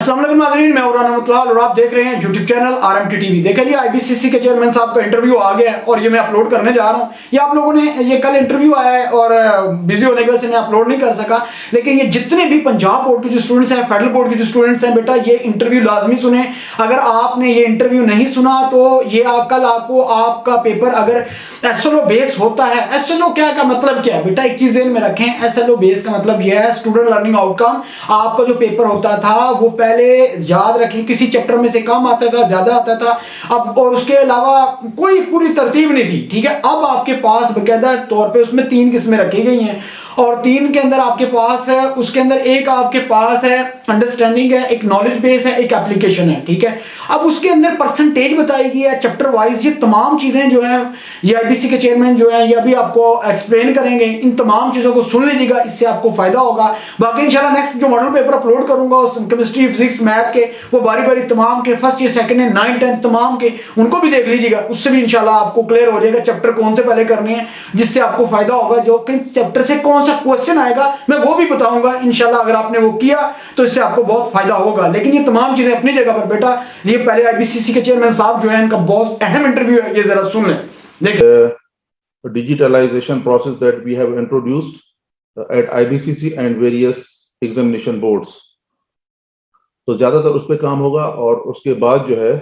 अस्सलाम वालेकुम नाज़रीन, मैं उरान अहमद और आप देख रहे हैं यूट्यूब चैनल आरएमटी टीवी। देखिए जी, आईबीसीसी के चेयरमैन साहब का इंटरव्यू आ गया है और ये मैं अपलोड करने जा रहा हूँ। ये आप लोगों ने ये कल इंटरव्यू आया है और बिजी होने की वजह से मैं अपलोड नहीं कर सका, लेकिन ये जितने भी पंजाब बोर्ड के जो स्टूडेंट्स हैं, फेडरल बोर्ड के जो स्टूडेंट्स हैं, बेटा ये इंटरव्यू लाजमी सुने। अगर आपने ये इंटरव्यू नहीं सुना तो ये कल आपको आपका पेपर अगर एसएलओ बेस होता है, एसएलओ क्या का मतलब क्या है बेटा, एक चीज ध्यान में रखें। एसएलओ बेस का मतलब यह है स्टूडेंट लर्निंग आउटकम। आपका जो पेपर होता था वो पहले याद रखें किसी चैप्टर में से कम आता था, ज्यादा आता था, अब और उसके अलावा कोई पूरी तरतीब नहीं थी, ठीक है। अब आपके पास बकायदा तौर पे उसमें 3 किस्में रखी गई हैं और 3 के अंदर आपके पास है, उसके अंदर एक आपके पास है अंडरस्टैंडिंग है, एक नॉलेज बेस है, एक एप्लीकेशन है, ठीक है। अब उसके अंदर परसेंटेज बताई गई है चैप्टर वाइज। ये तमाम चीजें जो है ये आईबीसी के चेयरमैन जो है ये अभी आपको एक्सप्लेन करेंगे। इन तमाम चीजों को सुन लीजिएगा, इससे आपको फायदा होगा। बाकी इंशाल्लाह नेक्स्ट जो मॉडल पेपर अपलोड करूंगा उस केमिस्ट्री, फिजिक्स, मैथ के, वो बारी बारी तमाम के फर्स्ट ईयर, सेकंड ईयर, 9, 10 तमाम के उनको भी देख लीजिएगा। उससे भी इंशाल्लाह आपको क्लियर हो जाएगा चैप्टर कौन से पहले करने हैं, जिससे आपको फायदा होगा। जो किस चैप्टर से कौन सा क्वेश्चन आएगा मैं वो भी बताऊंगा इंशाल्लाह। अगर आपने वो किया तो इससे आपको बहुत फायदा होगा। लेकिन ये तमाम चीजें अपनी जगह पर बेटा, ये पहले आईबीसीसी के चेयरमैन साहब जो है इनका बहुत अहम इंटरव्यू है, ये जरा सुन लें। देखिए, digitalization process that we have introduced at IBCC and various examination boards. तो ज्यादातर उस पर काम होगा और उसके बाद जो है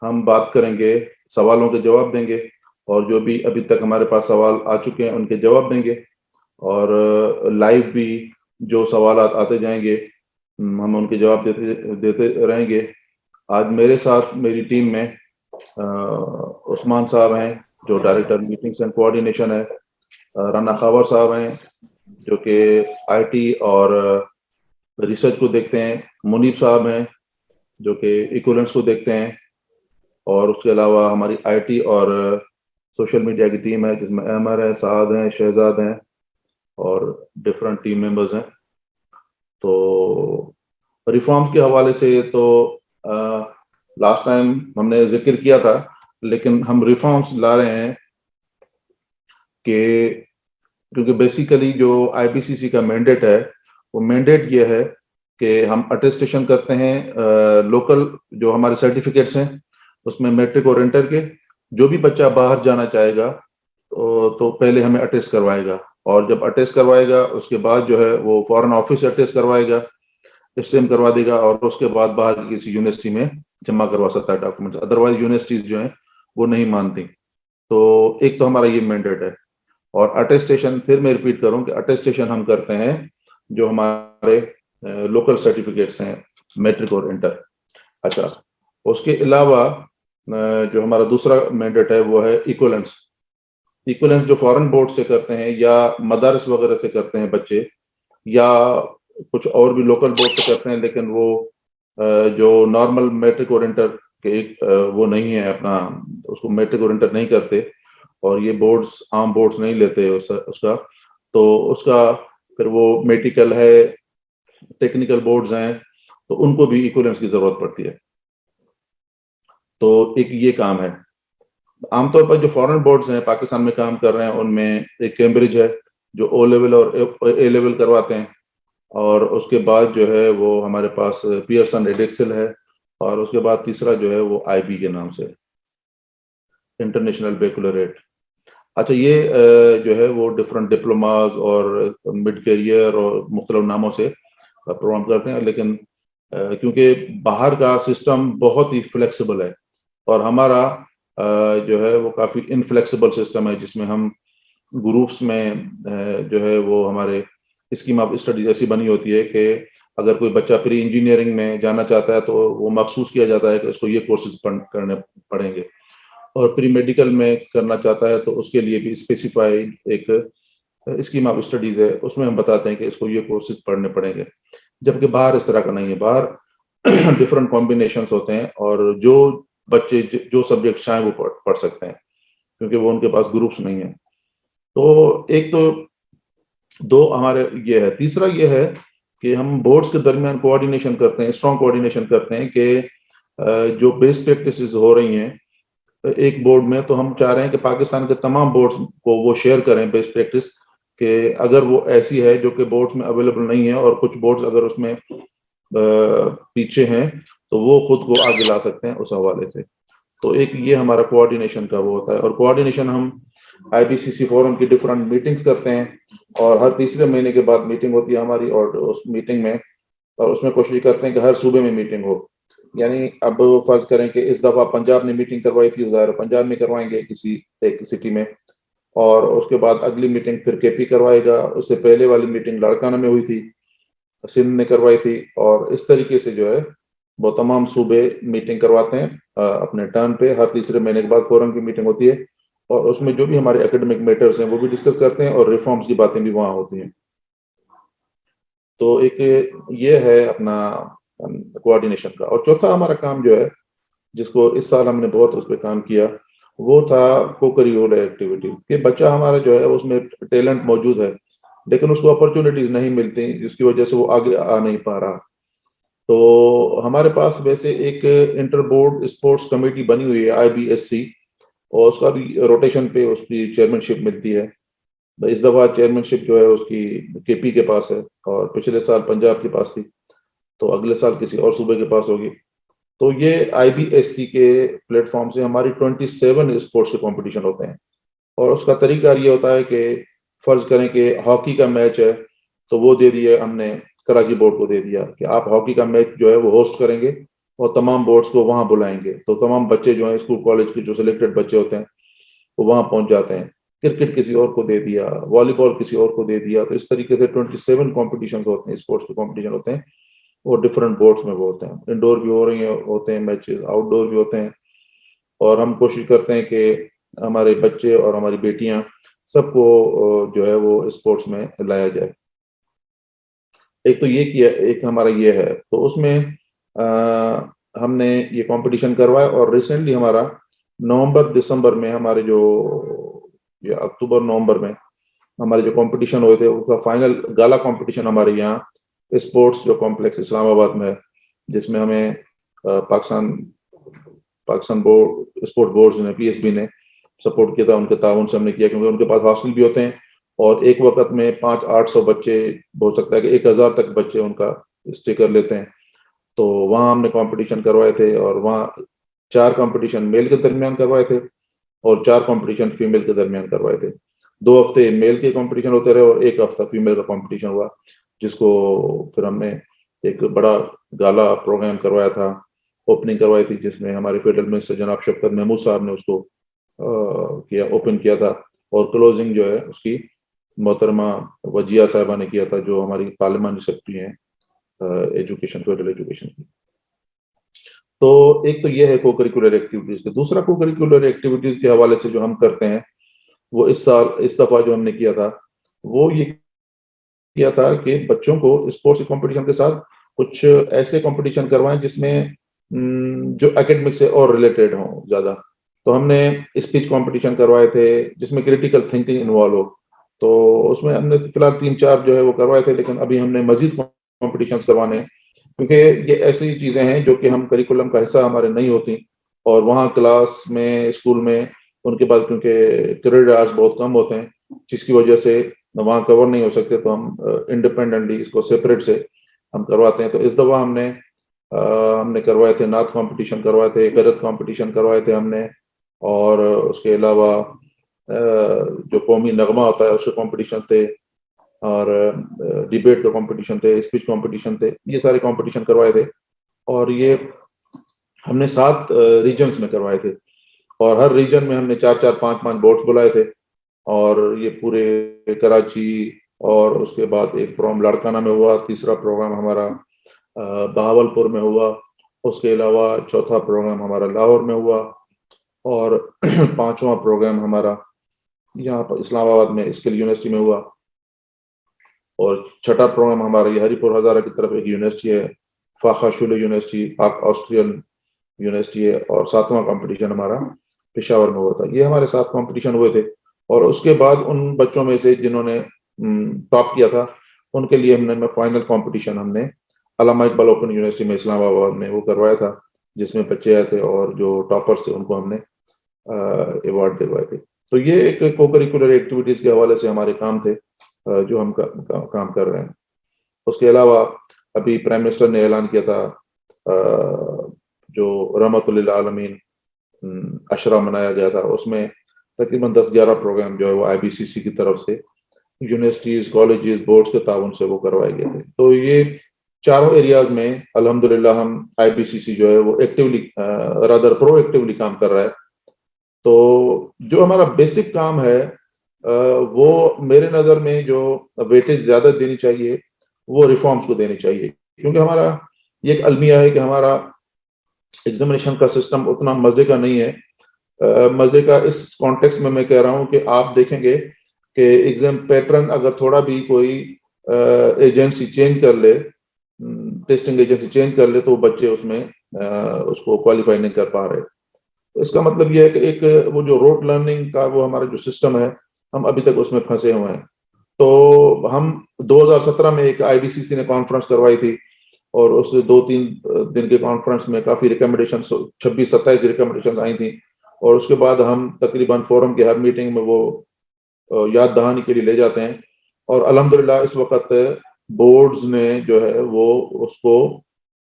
हम बात करेंगे, सवालों के जवाब देंगे और जो भी अभी तक हमारे पास सवाल आ चुके हैं उनके जवाब देंगे और लाइव भी जो सवाल आते जाएंगे हम उनके जवाब देते रहेंगे। आज मेरे साथ मेरी टीम में उस्मान साहब हैं जो डायरेक्टर मीटिंग्स एंड कोऑर्डिनेशन है, राना खबर साहब हैं जो कि आईटी और रिसर्च को देखते हैं, मुनीब साहब हैं जो कि इक्विवेलेंस को देखते हैं, और उसके अलावा हमारी आईटी और सोशल मीडिया की टीम है जिसमें अमर है, साद हैं, शहजाद हैं और डिफरेंट टीम मेंबर्स हैं। तो रिफॉर्म्स के हवाले से तो लास्ट टाइम हमने जिक्र किया था, लेकिन हम रिफॉर्म्स ला रहे हैं कि क्योंकि बेसिकली जो आईबीसीसी का मैंडेट है वो मैंडेट ये है कि हम अटेस्टेशन करते हैं लोकल जो हमारे सर्टिफिकेट्स हैं उसमें मैट्रिक और इंटर के। जो भी बच्चा बाहर जाना चाहेगा तो पहले हमें अटेस्ट करवाएगा और जब अटेस्ट करवाएगा उसके बाद जो है वो फॉरेन ऑफिस से अटेस्ट करवाएगा, स्टेम करवा देगा और उसके बाद बाहर की किसी यूनिवर्सिटी में जमा करवा सकता है डॉक्यूमेंट्स। अदरवाइज यूनिवर्सिटीज जो हैं वो नहीं मानती। तो एक तो हमारा ये मैंडेट है। और अटेस्टेशन, फिर मैं रिपीट करूं कि अटेस्टेशन हम करते हैं जो हमारे लोकल सर्टिफिकेट्स हैं, मैट्रिक और इंटर। अच्छा, उसके अलावा जो हमारा दूसरा मैंडेट है वो है इक्विवेलेंस। इक्विवेलेंस जो फॉरेन बोर्ड से करते हैं या मदारस वगैरह से करते हैं बच्चे, या कुछ और भी लोकल बोर्ड से करते हैं, लेकिन वो जो नॉर्मल मैट्रिक और इंटर के वो नहीं है, अपना उसको मैट्रिक और इंटर नहीं करते और ये बोर्ड्स आम बोर्ड्स नहीं लेते उसका, तो उसका फिर वो मेडिकल है, टेक्निकल बोर्ड्स हैं, तो उनको भी इक्विवेलेंस की जरूरत पड़ती है। तो एक ये काम है। आमतौर पर जो फॉरेन बोर्ड्स हैं पाकिस्तान में काम कर रहे हैं उनमें एक कैम्ब्रिज है जो ओ लेवल और ए लेवल करवाते हैं, और उसके बाद जो है वो हमारे पास पियर्सन एडेक्सल है, और उसके बाद तीसरा जो है वो आईबी के नाम से, इंटरनेशनल बैकलॉरेट। अच्छा, ये जो है वो डिफरेंट डिप्लोमाज और मिड करियर और मुख्तलिफ नामों से प्रोग्राम करते हैं, लेकिन क्योंकि बाहर का सिस्टम बहुत ही फ्लेक्सिबल है और हमारा जो है वो काफ़ी इनफ्लेक्सिबल सिस्टम है, जिसमें हम ग्रुप्स में जो है वो हमारे स्कीम ऑफ स्टडी ऐसी बनी होती है कि अगर कोई बच्चा प्री इंजीनियरिंग में जाना चाहता है तो वो महसूस किया जाता है कि उसको ये कोर्सेज करने पड़ेंगे, और प्री मेडिकल में करना चाहता है तो उसके लिए भी स्पेसिफाइड एक स्कीम ऑफ स्टडीज है, उसमें हम बताते हैं कि इसको ये कोर्सेज पढ़ने पड़ेंगे। जबकि बाहर इस तरह का नहीं है, बाहर डिफरेंट कॉम्बिनेशंस होते हैं और जो बच्चे जो सब्जेक्ट चाहें वो पढ़ सकते हैं क्योंकि वो उनके पास ग्रुप्स नहीं है। तो एक तो दो हमारे ये है। तीसरा ये है कि हम बोर्ड्स के दरमियान कोऑर्डिनेशन करते हैं, स्ट्रॉन्ग कोऑर्डिनेशन करते हैं कि जो बेस्ट प्रैक्टिसेस हो रही हैं एक बोर्ड में, तो हम चाह रहे हैं कि पाकिस्तान के तमाम बोर्ड्स को वो शेयर करें बेस्ट प्रैक्टिस, कि अगर वो ऐसी है जो कि बोर्ड्स में अवेलेबल नहीं है और कुछ बोर्ड्स अगर उसमें पीछे हैं तो वो खुद को आगे ला सकते हैं उस हवाले से। तो एक ये हमारा कोऑर्डिनेशन का वो होता है, और कोऑर्डिनेशन हम आईबीसीसी फोरम की डिफरेंट मीटिंग्स करते हैं, और हर तीसरे महीने के बाद मीटिंग होती है हमारी, और उस मीटिंग में और उसमें कोशिश करते हैं कि हर सूबे में मीटिंग हो। यानी अब फर्ज करें कि इस दफा पंजाब ने मीटिंग करवाई थी, ज़ाहिर है पंजाब में करवाएंगे किसी एक सिटी में, और उसके बाद अगली मीटिंग फिर केपी करवाएगा, उससे पहले वाली मीटिंग लाड़काना में हुई थी, सिंध ने करवाई थी, और इस तरीके से जो है वो तमाम सूबे मीटिंग करवाते हैं अपने टर्न पे। हर तीसरे महीने के बाद फोरम की मीटिंग होती है, और उसमें जो भी हमारे एकेडमिक मैटर्स हैं वो भी डिस्कस करते हैं, और रिफॉर्म्स की बातें भी वहाँ होती हैं। तो एक ये है अपना कोऑर्डिनेशन का। और चौथा हमारा काम जो है, जिसको इस साल हमने बहुत उस पर काम किया, वो था को करिकुलर एक्टिविटीज कि बच्चा हमारा जो है उसमें टैलेंट मौजूद है, लेकिन उसको अपॉर्चुनिटीज नहीं मिलती, जिसकी वजह से वो आगे आ नहीं पा रहा। तो हमारे पास वैसे एक इंटर बोर्ड स्पोर्ट्स कमेटी बनी हुई है आईबीएससी, और उसका भी रोटेशन पे उसकी चेयरमैनशिप मिलती है। तो इस दफा चेयरमैनशिप जो है उसकी केपी के पास है, और पिछले साल पंजाब के पास थी, तो अगले साल किसी और सूबे के पास होगी। तो ये आईबीएससी के प्लेटफॉर्म से हमारी 27 स्पोर्ट्स के कंपटीशन होते हैं, और उसका तरीका ये होता है कि फर्ज करें कि हॉकी का मैच है, तो वो दे दिया हमने कराची बोर्ड को, दे दिया कि आप हॉकी का मैच जो है वो होस्ट करेंगे, और तमाम बोर्ड्स को वहां बुलाएंगे। तो तमाम बच्चे जो हैं स्कूल कॉलेज के जो सिलेक्टेड बच्चे होते हैं वो वहां पहुंच जाते हैं। क्रिकेट किसी और को दे दिया, वॉलीबॉल किसी और को दे दिया। तो इस तरीके से 27 कॉम्पिटिशन होते हैं, स्पोर्ट्स के कॉम्पिटिशन होते हैं, और डिफरेंट बोर्ड्स में वो होते हैं। इंडोर भी हो रही हैं, होते हैं मैचेस, आउटडोर भी होते हैं, और हम कोशिश करते हैं कि हमारे बच्चे और हमारी बेटियां सबको जो है वो स्पोर्ट्स में लाया जाए। एक तो ये किया, एक हमारा ये है। तो उसमें हमने ये कंपटीशन करवाया, और रिसेंटली हमारा नवंबर दिसंबर में हमारे जो ये अक्टूबर नवंबर में हमारे जो कंपटीशन हुए थे उसका फाइनल गाला कंपटीशन हमारे यहाँ स्पोर्ट्स जो कॉम्प्लेक्स इस्लामाबाद में है, जिसमें हमें Pakistan Pakistan board sport board ने, पीएसबी ने सपोर्ट किया था, उनके ताउन से हमने किया, क्योंकि उनके पास हॉस्टल भी होते हैं, और एक वक्त में 500-800 बच्चे, हो सकता है कि 1000 तक बच्चे उनका स्टे कर लेते हैं। तो वहाँ हमने कंपटीशन करवाए थे, और वहाँ 4 कंपटीशन मेल के दरमियान करवाए थे, और 4 कंपटीशन फीमेल के दरमियान करवाए थे। 2 हफ्ते मेल के कंपटीशन होते रहे, और 1 हफ्ता फीमेल का कंपटीशन हुआ, जिसको फिर हमने एक बड़ा गाला प्रोग्राम करवाया था, ओपनिंग करवाई थी, जिसमें हमारे फेडरल मिनिस्टर जनाब शफकत महमूद साहब ने उसको किया, ओपन किया था, और क्लोजिंग जो है उसकी मोहतरमा वजिया साहिबा ने किया था, जो हमारी पार्लियामेंट्री सेक्रेटरी हैं एजुकेशन, फेडरल एजुकेशन की। तो एक तो ये है को करिकुलर एक्टिविटीज के। दूसरा को करिकुलर एक्टिविटीज के हवाले से जो हम करते हैं, वो इस दफा जो हमने किया था, वो ये किया था कि बच्चों को स्पोर्ट्स कंपटीशन के साथ कुछ ऐसे कंपटीशन करवाएं जिसमें जो एकेडमिक से और रिलेटेड हो ज्यादा। तो हमने स्पीच कंपटीशन करवाए थे जिसमें क्रिटिकल थिंकिंग इन्वॉल्व हो। तो उसमें हमने फिलहाल 3-4 जो है वो करवाए थे, लेकिन अभी हमने मजीद कॉम्पिटिशन करवाने हैं, क्योंकि ये ऐसी चीजें हैं जो कि हम करिकुलम का हिस्सा हमारे नहीं होती, और वहाँ क्लास में, स्कूल में उनके पास क्योंकि करियर आवर्स बहुत कम होते हैं, जिसकी वजह से वहाँ कवर नहीं हो सकते, तो हम इंडिपेंडेंटली इसको सेपरेट से हम करवाते हैं। तो इस दफा हमने करवाए थे नाथ कंपटीशन करवाए थे, गरत कंपटीशन करवाए थे हमने, और उसके अलावा जो कौमी नगमा होता है उसके कंपटीशन थे, और डिबेट के कंपटीशन थे, स्पीच कंपटीशन थे, ये सारे कंपटीशन करवाए थे। और ये हमने 7 रीजन्स में करवाए थे, और हर रीजन में हमने 4-4, 5-5 बोर्ड्स बुलाए थे, और ये पूरे कराची, और उसके बाद एक प्रोग्राम लाड़काना में हुआ, तीसरा प्रोग्राम हमारा बहावलपुर में हुआ, उसके अलावा चौथा प्रोग्राम हमारा लाहौर में हुआ, और 5वां प्रोग्राम हमारा यहाँ पर इस्लामाबाद में स्किल यूनिवर्सिटी में हुआ, और छठा प्रोग्राम हमारा ये हरीपुर हजारा की तरफ एक यूनिवर्सिटी है, फाखा शुले यूनिवर्सिटी, पाक ऑस्ट्रियन यूनिवर्सिटी है, और 7वां कंपटीशन हमारा पेशावर में हुआ था। ये हमारे 7 कंपटीशन हुए थे, और उसके बाद उन बच्चों में से जिन्होंने टॉप किया था, उनके लिए हमने फाइनल कंपटीशन हमने अल्लामा इकबाल ओपन यूनिवर्सिटी में इस्लामाबाद में वो करवाया था, जिसमें बच्चे आए थे, और जो टॉपर्स थे उनको हमने अवार्ड दिलवाए थे। तो ये एक को करिकुलर एक्टिविटीज के हवाले से हमारे काम थे जो हम काम कर रहे हैं। उसके अलावा अभी प्राइम मिनिस्टर ने ऐलान किया था जो रहमतुल्लिल आलमीन अशरा मनाया गया था, उसमें तकरीबन 10-11 प्रोग्राम जो है वो आईबीसीसी की तरफ से यूनिवर्सिटीज, कॉलेजेस, बोर्ड्स के ताउन से वो करवाए गए थे। तो ये चारों एरियाज में अल्हम्दुलिल्लाह हम आईबीसीसी जो है वो एक्टिवली रादर प्रोएक्टिवली काम कर रहा है। तो जो हमारा बेसिक काम है वो मेरे नज़र में जो वेटेज ज़्यादा देनी चाहिए वो रिफॉर्म्स को देनी चाहिए, क्योंकि हमारा ये एक अलमिया है कि हमारा एग्जामिनेशन का सिस्टम उतना मज़े का नहीं है। मज़े का इस कॉन्टेक्स्ट में मैं कह रहा हूँ कि आप देखेंगे कि एग्जाम पैटर्न अगर थोड़ा भी कोई एजेंसी चेंज कर ले, टेस्टिंग एजेंसी चेंज कर ले, तो बच्चे उसमें उसको क्वालिफाई नहीं कर पा रहे। तो इसका मतलब ये है कि एक वो जो रोट लर्निंग का वो हमारा जो सिस्टम है, हम अभी तक उसमें फंसे हुए हैं। तो हम 2017 में एक आईबीसीसी ने कॉन्फ्रेंस करवाई थी, और उस 2-3 दिन के कॉन्फ्रेंस में काफ़ी रिकमेंडेशन 26-27 रिकमेंडेशन आई थी, और उसके बाद हम तकरीबन फोरम की हर मीटिंग में वो याद दहानी के लिए ले जाते हैं। और अल्हम्दुलिल्लाह इस वक्त बोर्ड्स ने जो है वो उसको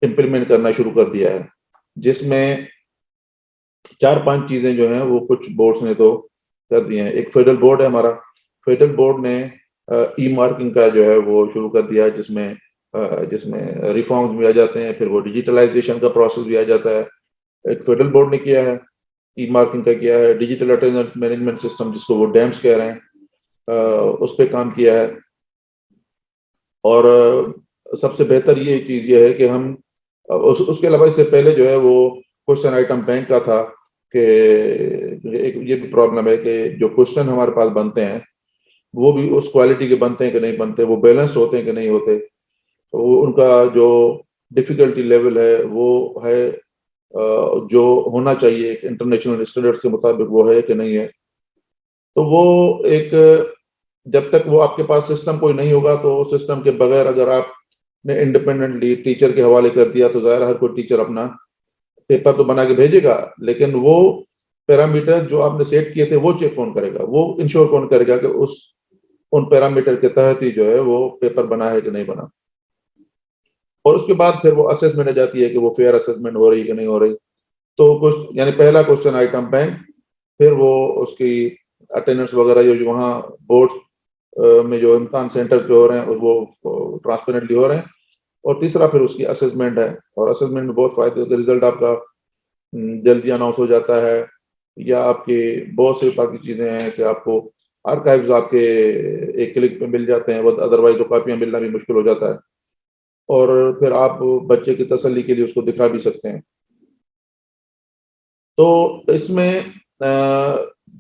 इम्प्लीमेंट करना शुरू कर दिया है, जिसमें 4-5 चीज़ें जो हैं वो कुछ बोर्ड्स ने तो कर दी हैं। एक फेडरल बोर्ड है हमारा, फेडरल बोर्ड ने ई मार्किंग का जो है वो शुरू कर दिया है, जिसमें रिफॉर्म्स भी आ जाते हैं, फिर वो डिजिटलाइजेशन का प्रोसेस भी आ जाता है। एक फेडरल बोर्ड ने किया है, ई मार्किंग का किया है, डिजिटल अटेंडेंस मैनेजमेंट सिस्टम जिसको वो डैम्स कह रहे हैं, उस पर काम किया है। और सबसे बेहतर ये चीज़ ये है कि हम उसके अलावा इससे पहले जो है वो क्वेश्चन आइटम बैंक का था कि एक ये भी प्रॉब्लम है कि जो क्वेश्चन हमारे पास बनते हैं वो भी उस क्वालिटी के बनते हैं कि नहीं बनते, वो बैलेंस होते हैं कि नहीं होते, तो वो उनका जो डिफिकल्टी लेवल है वो है जो होना चाहिए इंटरनेशनल स्टैंडर्ड्स के मुताबिक वो है कि नहीं है। तो वो एक जब तक वो आपके पास सिस्टम कोई नहीं होगा, तो सिस्टम के बगैर अगर आपने इंडिपेंडेंटली टीचर के हवाले कर दिया, तो ज़ाहिर हर कोई टीचर अपना पेपर तो बना के भेजेगा, लेकिन वो पैरामीटर जो आपने सेट किए थे वो चेक कौन करेगा, वो इंश्योर कौन करेगा कि उन पैरामीटर के तहत ही जो है वो पेपर बना है कि नहीं बना। और उसके बाद फिर वो असेसमेंट आ जाती है कि वो फेयर असेसमेंट हो रही है कि नहीं हो रही। तो कुछ यानी पहला क्वेश्चन आइटम बैंक, फिर वो उसकी अटेंडेंस वगैरह जो वहाँ बोर्ड में जो इम्तहान सेंटर जो हो रहे हैं वो ट्रांसपेरेंटली हो रहे हैं। और तीसरा फिर उसकी असेसमेंट है, और असेसमेंट में बहुत फायदे होते हैं, रिजल्ट आपका जल्दी अनाउंस हो जाता है, या आपके बहुत से बाकी चीज़ें हैं कि आपको आर्काइव्स आपके एक क्लिक पे मिल जाते हैं, अदरवाइज तो कॉपियाँ मिलना भी मुश्किल हो जाता है। और फिर आप बच्चे की तसल्ली के लिए उसको दिखा भी सकते हैं। तो इसमें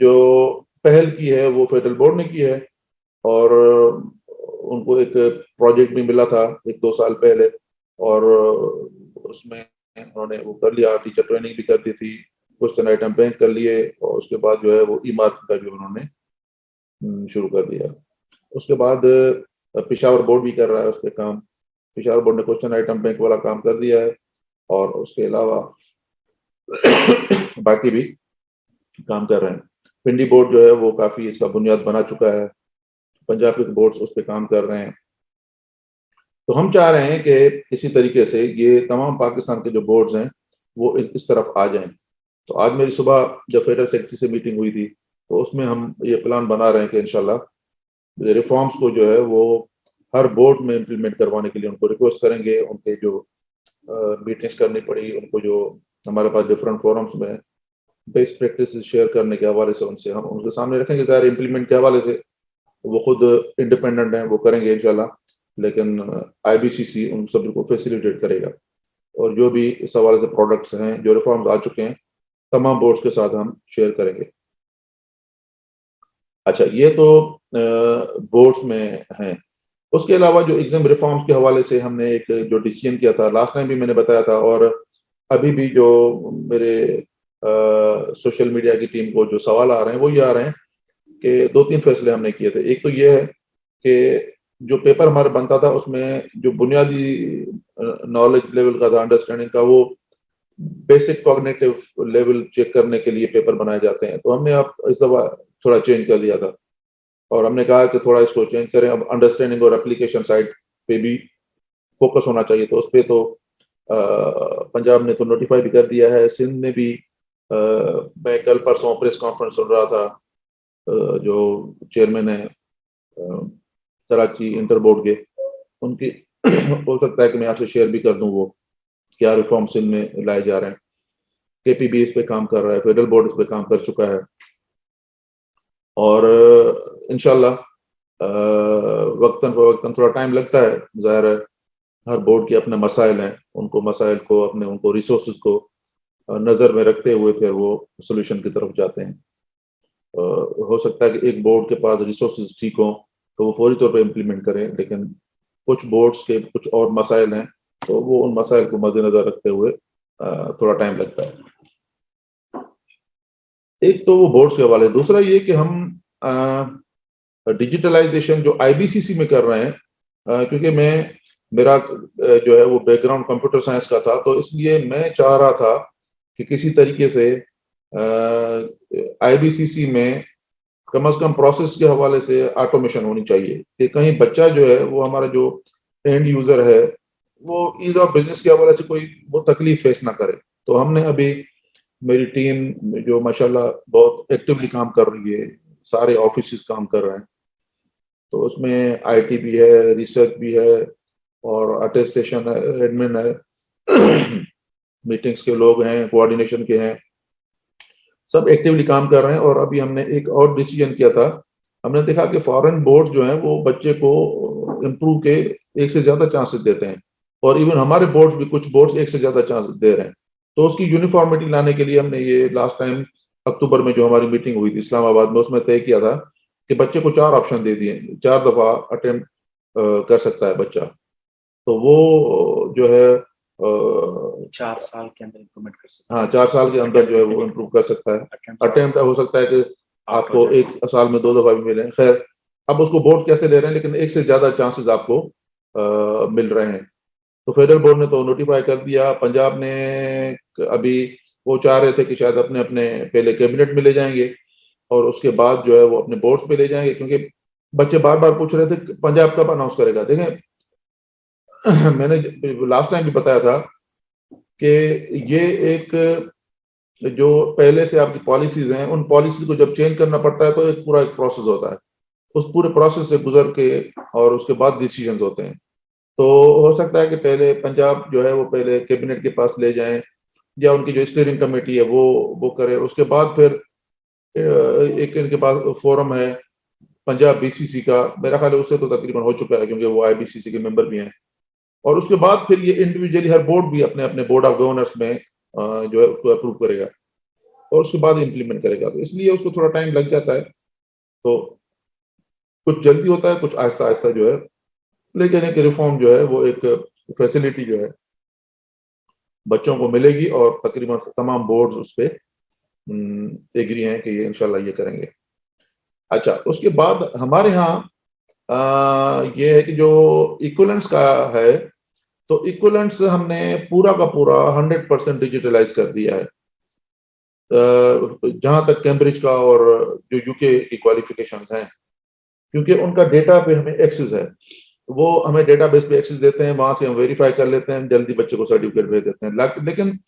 जो पहल की है वो फेडरल बोर्ड ने की है, और उनको एक प्रोजेक्ट भी मिला था 1-2 साल पहले, और उसमें उन्होंने वो कर लिया, टीचर ट्रेनिंग भी कर दी थी, क्वेश्चन आइटम बैंक कर लिए, और उसके बाद जो है वो ई मार्क का भी उन्होंने शुरू कर दिया। उसके बाद पेशावर बोर्ड भी कर रहा है उस पर काम। पेशावर बोर्ड ने क्वेश्चन आइटम बैंक वाला काम कर दिया है, और उसके अलावा बाकी भी काम कर रहे हैं। पिंडी बोर्ड जो है वो काफ़ी इसका बुनियाद बना चुका है, पंजाब के बोर्ड्स उस पर काम कर रहे हैं। तो हम चाह रहे हैं कि इसी तरीके से ये तमाम पाकिस्तान के जो बोर्ड्स हैं वो इस तरफ आ जाएं। तो आज मेरी सुबह जब फेडरल सेक्रेटरी से मीटिंग हुई थी, तो उसमें हम ये प्लान बना रहे हैं कि इंशाल्लाह रिफॉर्म्स को जो है वो हर बोर्ड में इम्प्लीमेंट करवाने के लिए उनको रिक्वेस्ट करेंगे। उनके जो मीटिंग्स करनी पड़ी, उनको जो हमारे पास डिफरेंट फोरम्स में बेस्ट प्रैक्टिस शेयर करने के हवाले से उनसे हम उनके सामने रखेंगे। ज़ाहिर इम्प्लीमेंट के हवाले से वो खुद इंडिपेंडेंट हैं, वो करेंगे इंशाल्लाह, लेकिन आईबीसीसी उन सभी को फैसिलिटेट करेगा। और जो भी इस हवाले से प्रोडक्ट्स हैं जो रिफॉर्म्स आ चुके हैं, तमाम बोर्ड्स के साथ हम शेयर करेंगे। अच्छा, ये तो बोर्ड्स में हैं। उसके अलावा जो एग्जाम रिफॉर्म्स के हवाले से हमने एक जो डिसीजन किया था, लास्ट टाइम भी मैंने बताया था, और अभी भी जो मेरे सोशल मीडिया की टीम को जो सवाल आ रहे हैं वो ये आ रहे हैं कि 2-3 फैसले हमने किए थे। एक तो ये है कि जो पेपर हमारा बनता था उसमें जो बुनियादी नॉलेज लेवल का था, अंडरस्टैंडिंग का, वो बेसिक कॉग्निटिव लेवल चेक करने के लिए पेपर बनाए जाते हैं। तो हमने अब इस दफा थोड़ा चेंज कर दिया था, और हमने कहा कि थोड़ा इसको चेंज करें, अब अंडरस्टैंडिंग और एप्लीकेशन साइड पे भी फोकस होना चाहिए। तो उस पर तो पंजाब ने तो नोटिफाई भी कर दिया है, सिंध ने भी। मैं कल परसों प्रेस कॉन्फ्रेंस सुन रहा था, जो चेयरमैन है कराची इंटर बोर्ड के, उनकी हो सकता है कि मैं आपसे शेयर भी कर दूं वो क्या रिफॉर्म सिंध में लाए जा रहे हैं। केपीबी इस पे काम कर रहा है, फेडरल बोर्ड इस पे काम कर चुका है, और इंशाल्लाह वक्तन फवक्तन थोड़ा टाइम लगता है, ज़ाहिर है हर बोर्ड के अपने मसाइल हैं, उनको मसाइल को अपने उनको रिसोर्सेज को नज़र में रखते हुए फिर वो सोल्यूशन की तरफ जाते हैं। हो सकता है कि एक बोर्ड के पास रिसोर्सेज ठीक हों तो वो फौरी तौर पर इम्प्लीमेंट करें, लेकिन कुछ बोर्ड्स के कुछ और मसाइल हैं तो वो उन मसाइल को मद्देनजर रखते हुए थोड़ा टाइम लगता है। एक तो वो बोर्ड्स के हवाले, दूसरा ये कि हम डिजिटलाइजेशन जो आईबीसीसी में कर रहे हैं, क्योंकि मेरा जो है वो बैकग्राउंड कंप्यूटर साइंस का था, तो इसलिए मैं चाह रहा था कि किसी तरीके से आईबीसीसी में कम से कम प्रोसेस के हवाले से ऑटोमेशन होनी चाहिए, कि कहीं बच्चा जो है वो हमारा जो एंड यूजर है वो ईज ऑफ बिजनेस के हवाले से कोई वो तकलीफ फेस ना करे। तो हमने अभी, मेरी टीम जो माशाल्लाह बहुत एक्टिवली काम कर रही है, सारे ऑफिस काम कर रहे हैं, तो उसमें आईटी भी है, रिसर्च भी है, और अटेस्टेशन है, एडमिन है, मीटिंग्स के लोग हैं, कोऑर्डिनेशन के हैं, सब एक्टिवली काम कर रहे हैं। और अभी हमने एक और डिसीजन किया था, हमने देखा कि फॉरेन बोर्ड जो हैं वो बच्चे को इम्प्रूव के एक से ज्यादा चांसेस देते हैं, और इवन हमारे बोर्ड भी, कुछ बोर्ड्स एक से ज्यादा चांसेस दे रहे हैं। तो उसकी यूनिफॉर्मिटी लाने के लिए हमने ये लास्ट टाइम अक्टूबर में जो हमारी मीटिंग हुई थी इस्लामाबाद में, उसमें तय किया था कि बच्चे को 4 ऑप्शन दे दिए, 4 दफा अटेम्प्ट कर सकता है बच्चा। तो वो जो है 4 साल के अंदर इम्प्रूवमेंट कर सकते हाँ 4 साल के अंदर जो है वो इम्प्रूव कर सकता है। अटेम्प्ट हो सकता है कि आपको एक साल में 2 दफा भी मिले, खैर अब उसको बोर्ड कैसे ले रहे हैं, लेकिन एक से ज्यादा चांसेस आपको मिल रहे हैं। तो फेडरल बोर्ड ने तो नोटिफाई कर दिया, पंजाब ने अभी वो चाह रहे थे कि शायद अपने अपने पहले कैबिनेट में ले जाएंगे और उसके बाद जो है वो अपने बोर्ड्स पे ले जाएंगे, क्योंकि बच्चे बार बार पूछ रहे थे पंजाब कब अनाउंस करेगा। देखें मैंने लास्ट टाइम भी बताया था कि ये एक जो पहले से आपकी पॉलिसीज हैं, उन पॉलिसीज को जब चेंज करना पड़ता है तो एक पूरा एक प्रोसेस होता है, उस पूरे प्रोसेस से गुजर के और उसके बाद डिसीजन होते हैं। तो हो सकता है कि पहले पंजाब जो है वो पहले कैबिनेट के पास ले जाएं, या उनकी जो स्टीयरिंग कमेटी है वो करे, उसके बाद फिर एक इनके पास फोरम है पंजाब बीसीसी का, मेरा ख्याल है उससे तो तकरीबन हो चुका है क्योंकि वो आईबीसीसी के मेंबर भी हैं। और उसके बाद फिर ये इंडिविजुअली हर बोर्ड भी अपने अपने बोर्ड ऑफ गवर्नर्स में जो है उसको अप्रूव करेगा और उसके बाद इम्प्लीमेंट करेगा, तो इसलिए उसको थोड़ा टाइम लग जाता है। तो कुछ जल्दी होता है, कुछ आहिस्ता आहिस्ता जो है, लेकिन एक रिफॉर्म जो है वो एक फैसिलिटी जो है बच्चों को मिलेगी, और तकरीबन तमाम बोर्ड्स उस पर एग्री हैं कि ये इंशाल्लाह ये करेंगे। अच्छा, उसके बाद हमारे यहाँ ये है कि जो इक्विवेलेंस का है, तो इक्विवेलेंस हमने पूरा का पूरा 100% डिजिटलाइज कर दिया है, जहां तक कैम्ब्रिज का और जो यूके की क्वालिफिकेशन हैं, क्योंकि उनका डेटा पे हमें एक्सेस है, वो हमें डेटाबेस पे एक्सेस देते हैं, वहां से हम वेरीफाई कर लेते हैं, जल्दी बच्चे को सर्टिफिकेट भेज देते हैं। लेकिन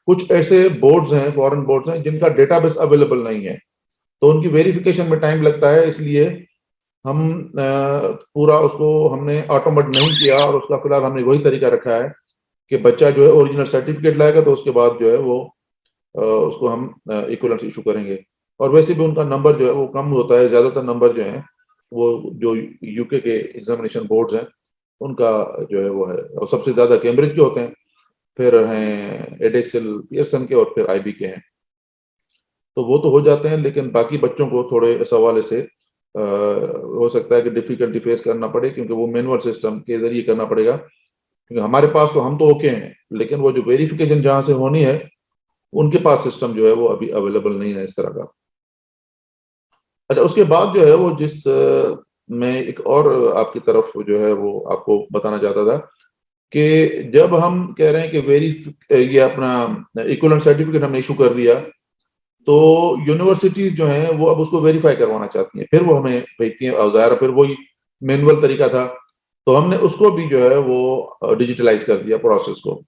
कुछ ऐसे बोर्ड्स हैं, फॉरेन बोर्ड्स हैं, जिनका डेटाबेस अवेलेबल नहीं है, तो उनकी वेरिफिकेशन में टाइम लगता है, इसलिए हम पूरा उसको हमने ऑटोमेट नहीं किया, और उसका फिलहाल हमने वही तरीका रखा है कि बच्चा जो है ओरिजिनल सर्टिफिकेट लाएगा तो उसके बाद जो है वो उसको हम इक्विवेलेंस इशू करेंगे। और वैसे भी उनका नंबर जो है वो कम होता है, ज्यादातर नंबर जो है वो जो यूके के एग्जामिनेशन बोर्ड्स हैं उनका जो है वो है, और सबसे ज्यादा कैम्ब्रिज के होते हैं, फिर हैं एडेक्सल, पियर्सन के, और फिर आईबी के हैं, तो वो तो हो जाते हैं। लेकिन बाकी बच्चों को थोड़े इस हवाले से हो सकता है कि डिफिकल्टी फेस करना पड़े, क्योंकि वो मैनुअल सिस्टम के जरिए करना पड़ेगा, क्योंकि हमारे पास तो हम तो ओके हैं, लेकिन वो जो वेरिफिकेशन जहां से होनी है उनके पास सिस्टम जो है वो अभी अवेलेबल नहीं है इस तरह का। अच्छा, उसके बाद जो है वो मैं एक और आपकी तरफ जो है वो आपको बताना चाहता था कि जब हम कह रहे हैं कि ये अपना इक्विवेलेंट सर्टिफिकेट हमने इशू कर दिया, तो यूनिवर्सिटीज जो हैं वो अब उसको वेरीफाई करवाना चाहती हैं, फिर वो हमें भेजती हैं औजार, फिर वही मैनुअल तरीका था तो हमने उसको भी जो है वो डिजिटलाइज कर दिया प्रोसेस को।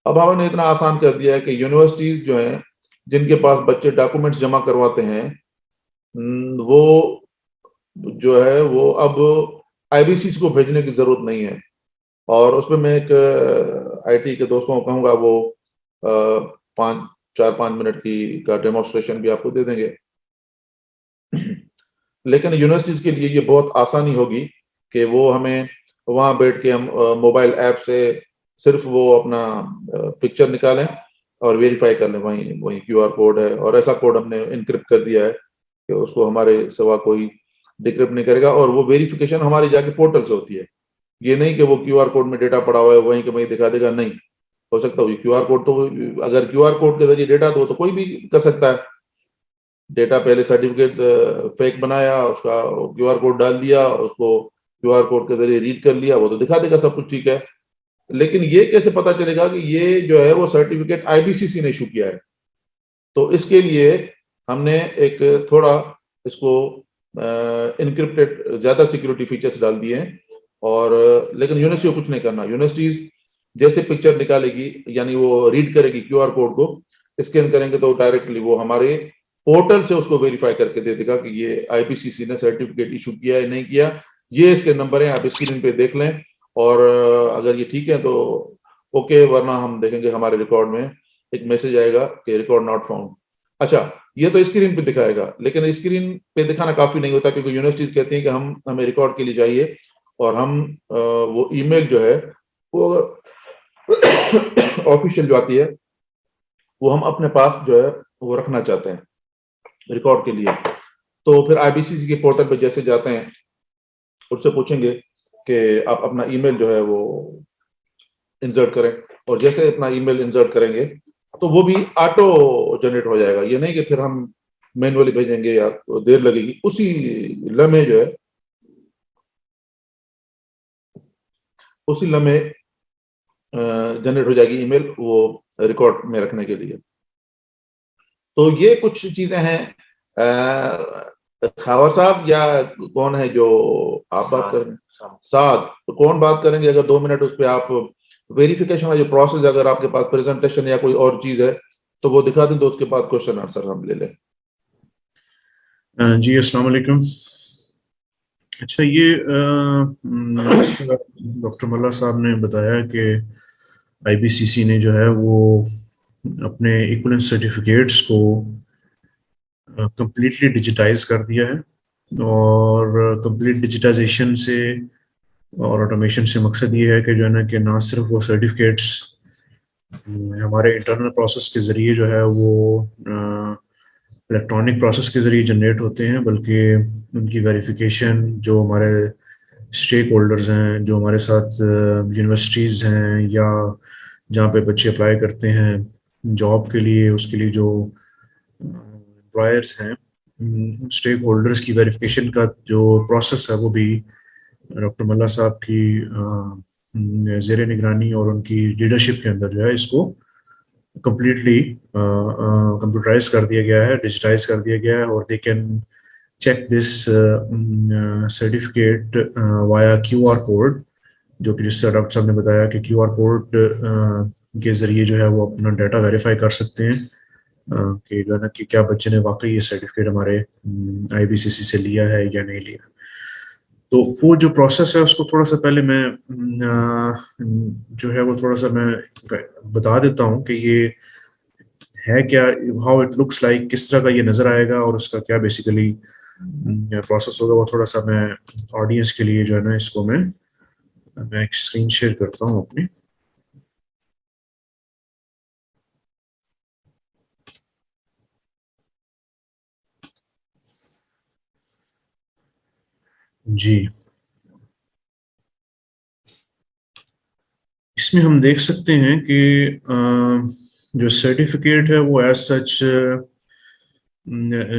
अब हमने इतना आसान कर दिया है कि यूनिवर्सिटीज जो हैं जिनके पास बच्चे डॉक्यूमेंट्स जमा करवाते हैं, वो जो है वो अब आईबीसीसी को भेजने की जरूरत नहीं है। और उसमें मैं एक आईटी के दोस्तों को कहूँगा वो 4-5 मिनट की का डेमोन्स्ट्रेशन भी आपको दे देंगे। लेकिन यूनिवर्सिटीज के लिए ये बहुत आसानी होगी कि वो हमें वहाँ बैठ के हम मोबाइल ऐप से सिर्फ वो अपना पिक्चर निकालें और वेरीफाई कर लें, वहीं वहीं क्यूआर कोड है, और ऐसा कोड हमने इनक्रिप्ट कर दिया है कि उसको हमारे सिवा कोई डिक्रिप्ट नहीं करेगा, और वो वेरिफिकेशन हमारी जाके पोर्टल से होती है। ये नहीं कि वो क्यूआर कोड में डेटा पड़ा हुआ है वहीं के वहीं दिखा देगा, नहीं हो सकता। वो क्यूआर कोड तो अगर क्यूआर कोड के जरिए डेटा दो तो कोई भी कर सकता है। डेटा पहले सर्टिफिकेट फेक बनाया, उसका क्यूआर कोड डाल दिया, उसको क्यूआर कोड के जरिए रीड कर लिया, वो तो दिखा देगा सब कुछ ठीक है। लेकिन ये कैसे पता चलेगा कि ये जो है वो सर्टिफिकेट आईबीसीसी ने इशू किया है? तो इसके लिए हमने एक थोड़ा इसको इनक्रिप्टेड ज्यादा सिक्योरिटी फीचर्स डाल दिए हैं। और लेकिन यूनिवर्सिटी को कुछ नहीं करना। यूनिवर्सिटीज जैसे पिक्चर निकालेगी, यानी वो रीड करेगी क्यूआर कोड को, स्कैन करेंगे तो डायरेक्टली वो हमारे पोर्टल से उसको वेरीफाई करके दे देगा कि ये आईपीसीसी ने सर्टिफिकेट इशू किया है नहीं किया। ये इसके नंबर हैं, आप स्क्रीन पे देख लें, और अगर ये ठीक है तो ओके, वरना हम देखेंगे हमारे रिकॉर्ड में एक मैसेज आएगा कि रिकॉर्ड नॉट फाउंड। अच्छा, ये तो स्क्रीन पे दिखाएगा, लेकिन स्क्रीन पे दिखाना काफी नहीं होता, क्योंकि यूनिवर्सिटीज कहती हैं कि हमें रिकॉर्ड के लिए चाहिए, और हम वो ईमेल जो है वो ऑफिशियल जो आती है वो हम अपने पास जो है वो रखना चाहते हैं रिकॉर्ड के लिए। तो फिर आईबीसीसी के पोर्टल पे जैसे जाते हैं, उससे पूछेंगे कि आप अपना ईमेल जो है वो इंसर्ट करें, और जैसे अपना ईमेल इंसर्ट करेंगे तो वो भी ऑटो जनरेट हो जाएगा। ये नहीं कि फिर हम मैनुअली भेजेंगे या तो देर लगेगी, उसी लम्हे जो है उसी लम्हे जनरेट हो जाएगी ईमेल, वो रिकॉर्ड में रखने के लिए। तो ये कुछ चीजें हैं। खावर साहब या कौन है जो आप बात करेंगे? साथ तो कौन बात करेंगे? अगर 2 मिनट उस पर आप वेरिफिकेशन का जो प्रोसेस, अगर आपके पास प्रेजेंटेशन या कोई और चीज है तो वो दिखा दें, तो उसके बाद क्वेश्चन आंसर हम ले लें। जी अस्सलाम वालेकुम। अच्छा, ये डॉक्टर मल्ला साहब ने बताया कि आईबीसीसी ने जो है वो अपने इक्विवेलेंस सर्टिफिकेट्स को कंप्लीटली डिजिटाइज कर दिया है, और कंप्लीट डिजिटाइजेशन से और ऑटोमेशन से मकसद ये है कि जो है ना कि ना सिर्फ वो सर्टिफिकेट्स हमारे इंटरनल प्रोसेस के ज़रिए जो है वो इलेक्ट्रॉनिक प्रोसेस के ज़रिए जनरेट होते हैं, बल्कि उनकी वेरिफिकेशन जो हमारे स्टेक होल्डर्स हैं, जो हमारे साथ यूनिवर्सिटीज़ हैं, या जहाँ पे बच्चे अप्लाई करते हैं जॉब के लिए, उसके लिए जो एम्प्लॉयर्स हैं, स्टेक होल्डर्स की वेरिफिकेशन का जो प्रोसेस है वो भी डॉक्टर मल्ला साहब की ज़ेरे निगरानी और उनकी लीडरशिप के अंदर जो है इसको कंप्लीटली कंप्यूटराइज कर दिया गया है, डिजिटाइज कर दिया गया है, और they can check this certificate via QR code, जो कि जिससे डॉक्टर साहब ने बताया कि क्यूआर कोड के ज़रिए जो है वो अपना डाटा वेरीफाई कर सकते हैं कि जो है ना कि क्या बच्चे ने वाकई ये सर्टिफिकेट हमारे आईबीसीसी से लिया है या नहीं लिया। तो वो जो प्रोसेस है उसको थोड़ा सा पहले मैं जो है वो थोड़ा सा मैं बता देता हूँ कि ये है क्या, हाउ इट लुक्स लाइक, किस तरह का ये नज़र आएगा और उसका क्या बेसिकली प्रोसेस होगा। वो थोड़ा सा मैं ऑडियंस के लिए जो है ना इसको मैं एक स्क्रीन शेयर करता हूँ अपनी। जी, इसमें हम देख सकते हैं कि जो सर्टिफिकेट है वो एज सच,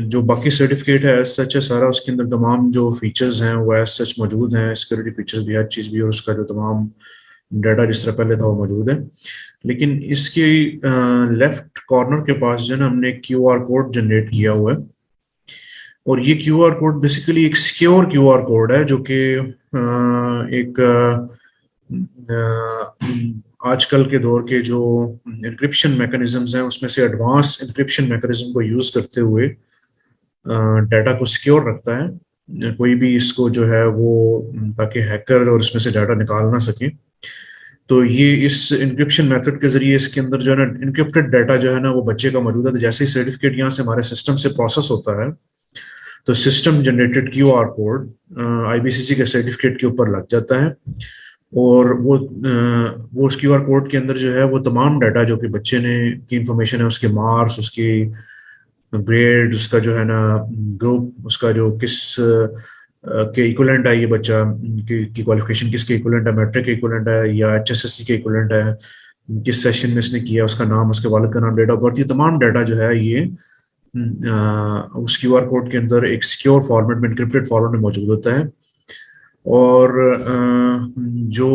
जो बाकी सर्टिफिकेट है एज सच है सारा, उसके अंदर तमाम जो फीचर्स हैं वो एज सच मौजूद हैं, सिक्योरिटी फीचर्स भी, हर चीज़ भी, और उसका जो तमाम डाटा जिस तरह पहले था वो मौजूद है। लेकिन इसके लेफ्ट कॉर्नर के पास जो है ना हमने क्यूआर कोड जनरेट किया हुआ है, और ये QR कोड बेसिकली एक सिक्योर QR कोड है, जो कि एक आजकल के दौर के जो इंक्रिप्शन मैकेनिज्म्स हैं उसमें से एडवांस इंक्रिप्शन मैकेनिज्म को यूज करते हुए डाटा को सिक्योर रखता है। कोई भी इसको जो है वो ताकि हैकर और इसमें से डाटा निकाल ना सके। तो ये इस इंक्रिप्शन मेथड के जरिए इसके अंदर जो है ना इनक्रिप्टेड डाटा जो है ना वो बच्चे का मौजूद है। जैसे ही सर्टिफिकेट यहाँ से हमारे सिस्टम से प्रोसेस होता है तो system generated QR code IBCC के सर्टिफिकेट के ऊपर लग जाता है, और वो उस QR कोड के अंदर जो है वो तमाम डाटा जो कि बच्चे ने की इंफॉर्मेशन है, उसके मार्क्स, उसकी ग्रेड, उसका जो है ना ग्रुप, उसका जो किस के इक्विवेलेंट है, ये बच्चा की क्वालिफिकेशन किसके इक्विवेलेंट है, मैट्रिक के इक्विवेलेंट है या HSSC के इक्विवेलेंट है, किस सेशन में इसने किया, उसका नाम, उसके वालिद का नाम, डेट ऑफ बर्थ, ये तमाम डाटा जो है ये उस QR कोड के अंदर एक सिक्योर फॉर्मेट में, इनक्रिप्टेड फॉर्मेट में मौजूद होता है। और जो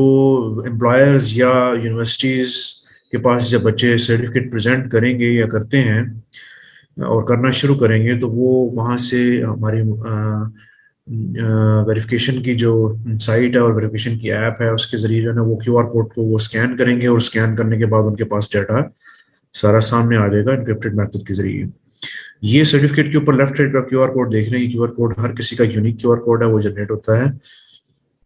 एम्प्लॉयर्स या यूनिवर्सिटीज के पास जब बच्चे सर्टिफिकेट प्रेजेंट करेंगे या करते हैं और करना शुरू करेंगे तो वो वहाँ से हमारी वेरिफिकेशन की जो साइट है और वेरिफिकेशन की ऐप है उसके जरिए जो है ना वो QR कोड को वो स्कैन करेंगे, और स्कैन करने के बाद उनके पास डाटा सारा सामने आ जाएगा इनक्रिप्टेड मेथड के जरिए। ये सर्टिफिकेट के ऊपर लेफ्ट साइड पर QR कोड देख रहे हैं, QR कोड हर किसी का यूनिक QR कोड है, वो जनरेट होता है।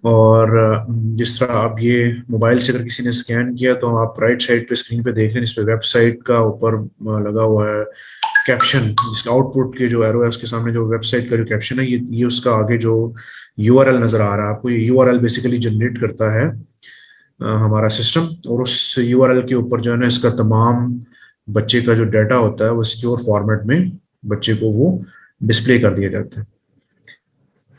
और जिस तरह आप ये मोबाइल से अगर किसी ने स्कैन किया तो आप राइट साइड पे स्क्रीन पे देख रहे हैं, इस पे वेबसाइट का ऊपर लगा हुआ है कैप्शन, जिसका आउटपुट के जो एरो है उसके सामने जो वेबसाइट का जो कैप्शन है ये उसका आगे जो URL नजर आ रहा है आपको, ये URL बेसिकली जनरेट करता है हमारा सिस्टम, और उस URL के ऊपर जो है ना इसका तमाम बच्चे का जो डाटा होता है वो सिक्योर फॉर्मेट में बच्चे को वो डिस्प्ले कर दिया जाता है।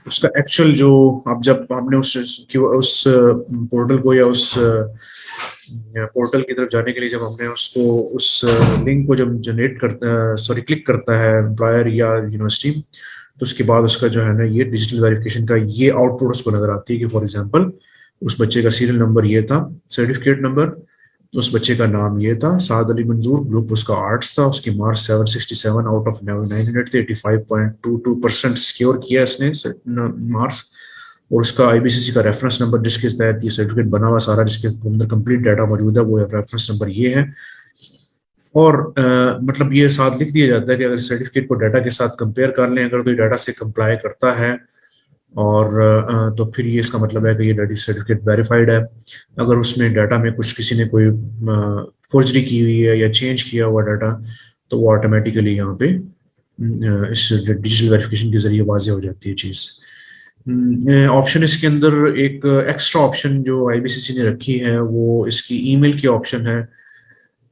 उसका एक्चुअल जो अब जब हमने उस पोर्टल को या उस पोर्टल की तरफ जाने के लिए जब हमने उसको उस लिंक को जब जनरेट करता क्लिक करता है एम्प्लॉयर या यूनिवर्सिटी, तो उसके बाद उसका जो है ना ये डिजिटल वेरिफिकेशन का ये आउटपुट उसको नजर आती है कि फॉर एग्जांपल उस बच्चे का सीरियल नंबर ये था, सर्टिफिकेट नंबर, उस बच्चे का नाम ये था, साद अली मंजूर, ग्रुप उसका आर्ट्स था, उसकी मार्क्स 767 आउट ऑफ 900 थे, 85.22% सिक्योर किया इसने मार्क्स, और उसका IBCC का रेफरेंस नंबर जिसके तहत ये सर्टिफिकेट बना हुआ सारा, जिसके अंदर कंप्लीट डाटा मौजूद है, वो रेफरेंस नंबर ये है। और मतलब ये साथ लिख दिया जाता है कि अगर सर्टिफिकेट को डाटा के साथ कंपेयर कर लें, अगर कोई डाटा से कंप्लाई करता है और तो फिर ये इसका मतलब है कि ये डाटा सर्टिफिकेट वेरीफाइड है। अगर उसमें डाटा में कुछ किसी ने कोई फोर्जरी की हुई है या चेंज किया हुआ डाटा, तो वो ऑटोमेटिकली यहाँ पे इस डिजिटल वेरिफिकेशन के जरिए वाज़ेह हो जाती है चीज़। ऑप्शन इसके अंदर एक एक्स्ट्रा ऑप्शन जो IBCC ने रखी है वो इसकी ईमेल की ऑप्शन है,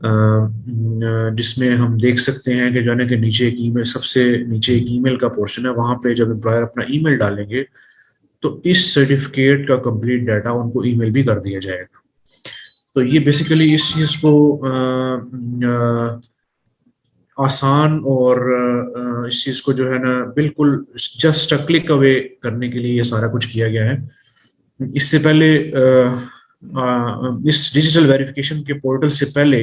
जिसमें हम देख सकते हैं कि जाने के नीचे एक ईमेल, सबसे नीचे एक ईमेल का पोर्शन है, वहां पे जब एम्प्लॉयर अपना ईमेल डालेंगे तो इस सर्टिफिकेट का कंप्लीट डाटा उनको ईमेल भी कर दिया जाएगा। तो ये बेसिकली इस चीज़ को आसान और इस चीज़ को जो है ना बिल्कुल जस्ट अ क्लिक अवे करने के लिए ये सारा कुछ किया गया है। इससे पहले इस डिजिटल वेरिफिकेशन के पोर्टल से पहले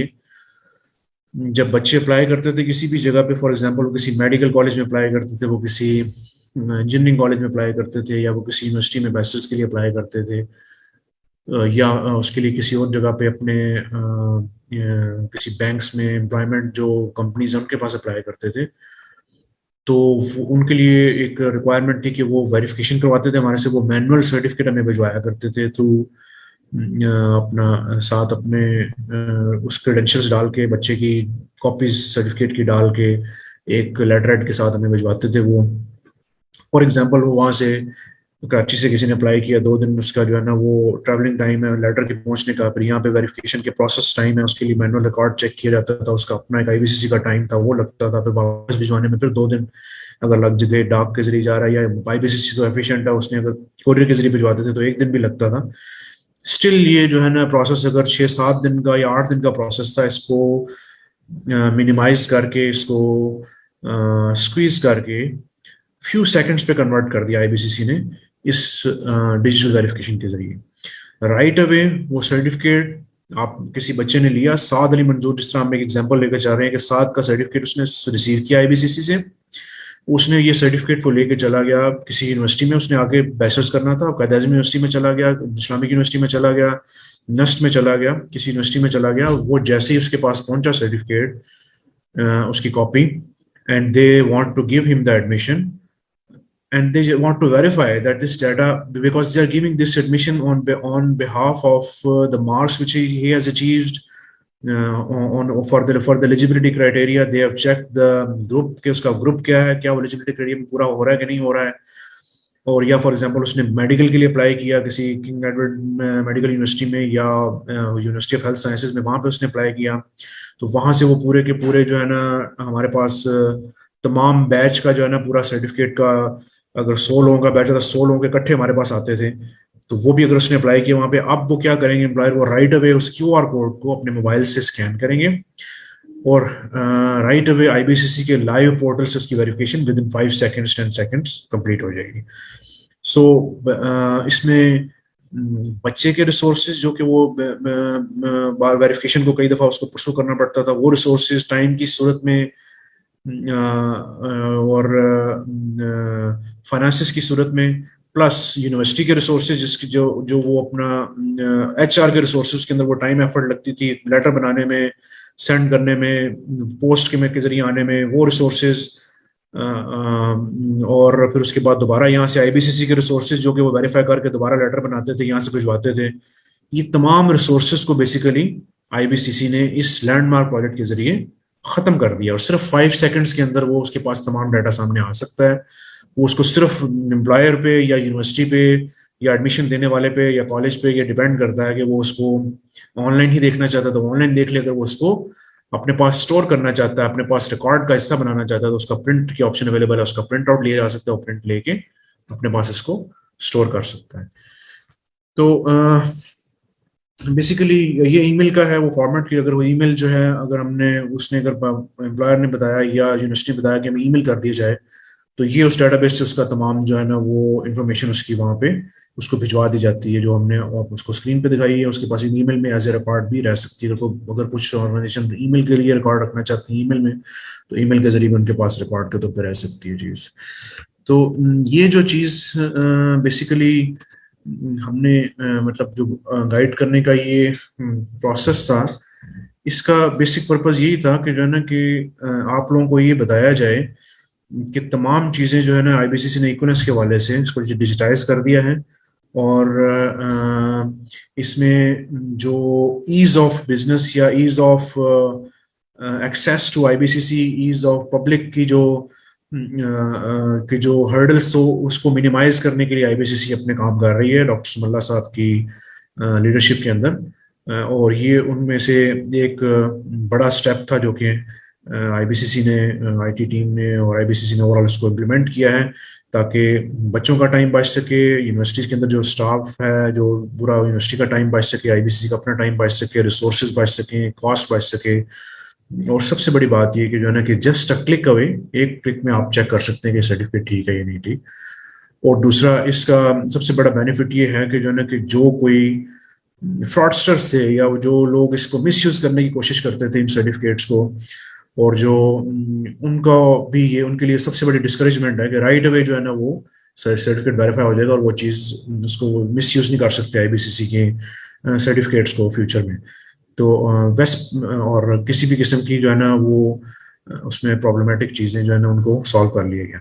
जब बच्चे अप्लाई करते थे किसी भी जगह पे, फॉर एग्जांपल वो किसी मेडिकल कॉलेज में अप्लाई करते थे, वो किसी इंजीनियरिंग कॉलेज में अप्लाई करते थे, या वो किसी यूनिवर्सिटी में बैचलर्स के लिए अप्लाई करते थे, या उसके लिए किसी और जगह पे अपने किसी बैंक्स में एम्प्लॉयमेंट जो कंपनीज हैं उनके पास अप्लाई करते थे, तो उनके लिए एक रिक्वायरमेंट थी कि वो वेरिफिकेशन करवाते थे हमारे से, वो मैनुअल सर्टिफिकेट हमें भिजवाया करते थे थ्रू अपना साथ अपने उस क्रेडेंशियल्स डाल के, बच्चे की कॉपीज सर्टिफिकेट की डाल के एक लेटर हेड के साथ हमें भिजवाते थे। वो फॉर एग्जांपल वो वहाँ से कराची से किसी ने अप्लाई किया, 2 दिन उसका जो है ना वो ट्रैवलिंग टाइम है लेटर के पहुंचने का, फिर यहाँ पे वेरिफिकेशन के प्रोसेस टाइम है, उसके लिए मैनुअल रिकॉर्ड चेक किया जाता था, उसका अपना एक IBCC का टाइम था वो लगता था, फिर वापस भिजवाने में फिर 2 दिन अगर लग गए, डाक के जरिए जा रहा है या IBCC तो एफिशिएंट है, उसने अगर कोरियर के जरिए भिजवाते थे तो 1 दिन भी लगता था। स्टिल ये जो है ना प्रोसेस अगर 6-7 दिन का या 8 दिन का प्रोसेस था, इसको मिनिमाइज करके, इसको स्क्वीज करके फ्यू सेकंड्स पे कन्वर्ट कर दिया IBCC ने इस डिजिटल वेरिफिकेशन के जरिए। राइट अवे वो सर्टिफिकेट आप किसी बच्चे ने लिया, साद अली मंजूर, जिस तरह हम एक एग्जांपल लेकर जा रहे हैं कि साद का सर्टिफिकेट उसने रिसीव किया IBCC से, उसने ये सर्टिफिकेट को लेके चला गया किसी यूनिवर्सिटी में, उसने आगे बैचलर्स करना था, कायद आज़म यूनिवर्सिटी में चला गया, इस्लामिक यूनिवर्सिटी में चला गया, नस्ट में चला गया, किसी यूनिवर्सिटी में चला गया। वो जैसे ही उसके पास पहुंचा सर्टिफिकेट, उसकी copy, and they want to give him the admission, and they want to verify that this data, because they are giving this admission on behalf of the marks which he has achieved for the eligibility criteria. They have checked the group कि उसका group क्या है, क्या वो eligibility criteria में पूरा हो रहा है कि नहीं हो रहा है। और या फॉर एग्जांपल उसने मेडिकल के लिए अप्लाई किया किसी किंग एडवर्ड मेडिकल यूनिवर्सिटी में या यूनिवर्सिटी ऑफ हेल्थ साइंसेज में, वहां पे उसने अप्लाई किया, तो वहां से वो पूरे के पूरे जो है ना हमारे पास तमाम बैच का जो है ना पूरा सर्टिफिकेट का, अगर 100 लोगों का बैच था, 100 लोगों के इकट्ठे हमारे पास आते थे, तो वो भी अगर उसने अप्लाई किया वहां पे, अब वो क्या करेंगे एम्प्लॉयर, वो राइट अवे उस QR कोड को अपने मोबाइल से स्कैन करेंगे और राइट अवे IBCC के लाइव पोर्टल से उसकी verification with in 5 seconds 10 seconds complete हो जाएगी। सो इसमें बच्चे के रिसोर्सेज जो कि वो वेरिफिकेशन को कई दफा उसको परसू करना पड़ता था, वो रिसोर्सेज टाइम की सूरत में और फाइनेंसेस की सूरत में, प्लस यूनिवर्सिटी के रिसोर्सेज जिसकी जो वो अपना HR के रिसोर्सेज के अंदर वो टाइम एफर्ट लगती थी लेटर बनाने में, सेंड करने में, पोस्ट के जरिए आने में, वो रिसोर्सेज, और फिर उसके बाद दोबारा यहाँ से IBCC के रिसोर्सेज जो कि वो वेरीफाई करके दोबारा लेटर बनाते थे, यहाँ से भिजवाते थे। ये तमाम रिसोर्सेज को बेसिकली IBCC ने इस लैंडमार्क प्रोजेक्ट के जरिए खत्म कर दिया और सिर्फ 5 सेकंड्स के अंदर वो उसके पास तमाम डाटा सामने आ सकता है। वो उसको सिर्फ एम्प्लॉयर पे या यूनिवर्सिटी पे या एडमिशन देने वाले पे या कॉलेज पे ये डिपेंड करता है कि वो उसको ऑनलाइन ही देखना चाहता है तो ऑनलाइन देख ले, अगर वो उसको अपने पास स्टोर करना चाहता है, अपने पास रिकॉर्ड का हिस्सा बनाना चाहता है, तो उसका प्रिंट की ऑप्शन अवेलेबल है, उसका प्रिंट आउट लिया जा सकता है, वो प्रिंट लेके अपने पास इसको स्टोर कर सकता है। तो बेसिकली ये ईमेल का है वो फॉर्मेट की, अगर वो ईमेल जो है अगर हमने उसने अगर एम्प्लॉयर ने बताया या यूनिवर्सिटी ने बताया कि हमें ईमेल कर दिया जाए, तो ये उस डेटाबेस से उसका तमाम जो है ना वो इन्फॉर्मेशन उसकी वहाँ पे उसको भिजवा दी जाती है, जो हमने उसको स्क्रीन पे दिखाई है। उसके पास ईमेल में एज ए रिकॉर्ड भी रह सकती है। अगर कुछ ऑर्गेनाइजेशन ईमेल के लिए रिकॉर्ड रखना चाहती है ईमेल में, तो ईमेल के जरिए उनके पास रिकॉर्ड के तौर पर रह सकती है चीज़। तो ये जो चीज़ बेसिकली हमने मतलब जो गाइड करने का ये प्रोसेस था, इसका बेसिक पर्पस यही था कि जो है ना कि आप लोगों को ये बताया जाए कि तमाम चीज़ें जो है ना IBCC ने इक्विनेस के हवाले से इसको डिजिटाइज कर दिया है, और इसमें जो ईज ऑफ बिजनेस या ease of access to IBCC, ease of public की जो हर्डल्स हो उसको मिनिमाइज करने के लिए IBCC अपने काम कर रही है डॉक्टर सुमल्ला साहब की लीडरशिप के अंदर। और ये उनमें से एक बड़ा स्टेप था जो कि IBCC ने, IT टीम ने और IBCC ने ओवरऑल इसको इम्प्लीमेंट किया है, ताकि बच्चों का टाइम बच सके, यूनिवर्सिटीज के अंदर जो स्टाफ है जो पूरा यूनिवर्सिटी का टाइम बच सके, IBCC का अपना टाइम बच सके, रिसोर्सेज बच सके, कॉस्ट बच सके। और सबसे बड़ी बात ये कि जो है ना कि जस्ट अ क्लिक अवे, एक क्लिक में आप चेक कर सकते हैं कि सर्टिफिकेट ठीक है या नहीं ठीक। और दूसरा इसका सबसे बड़ा बेनिफिट ये है कि जो है ना कि जो कोई फ्रॉडस्टर से या जो लोग इसको मिसयूज करने की कोशिश करते थे इन सर्टिफिकेट्स को, और जो उनका भी ये उनके लिए सबसे बड़ी डिस्करेजमेंट है कि राइट अवे जो है ना वो सर्टिफिकेट वेरीफाई हो जाएगा और वो चीज़ उसको मिसयूज नहीं कर सकते IBCC के सर्टिफिकेट्स को फ्यूचर में। तो वेस्ट और किसी भी किस्म की जो है ना वो उसमें प्रॉब्लमेटिक चीज़ें जो है ना उनको सॉल्व कर लिया गया।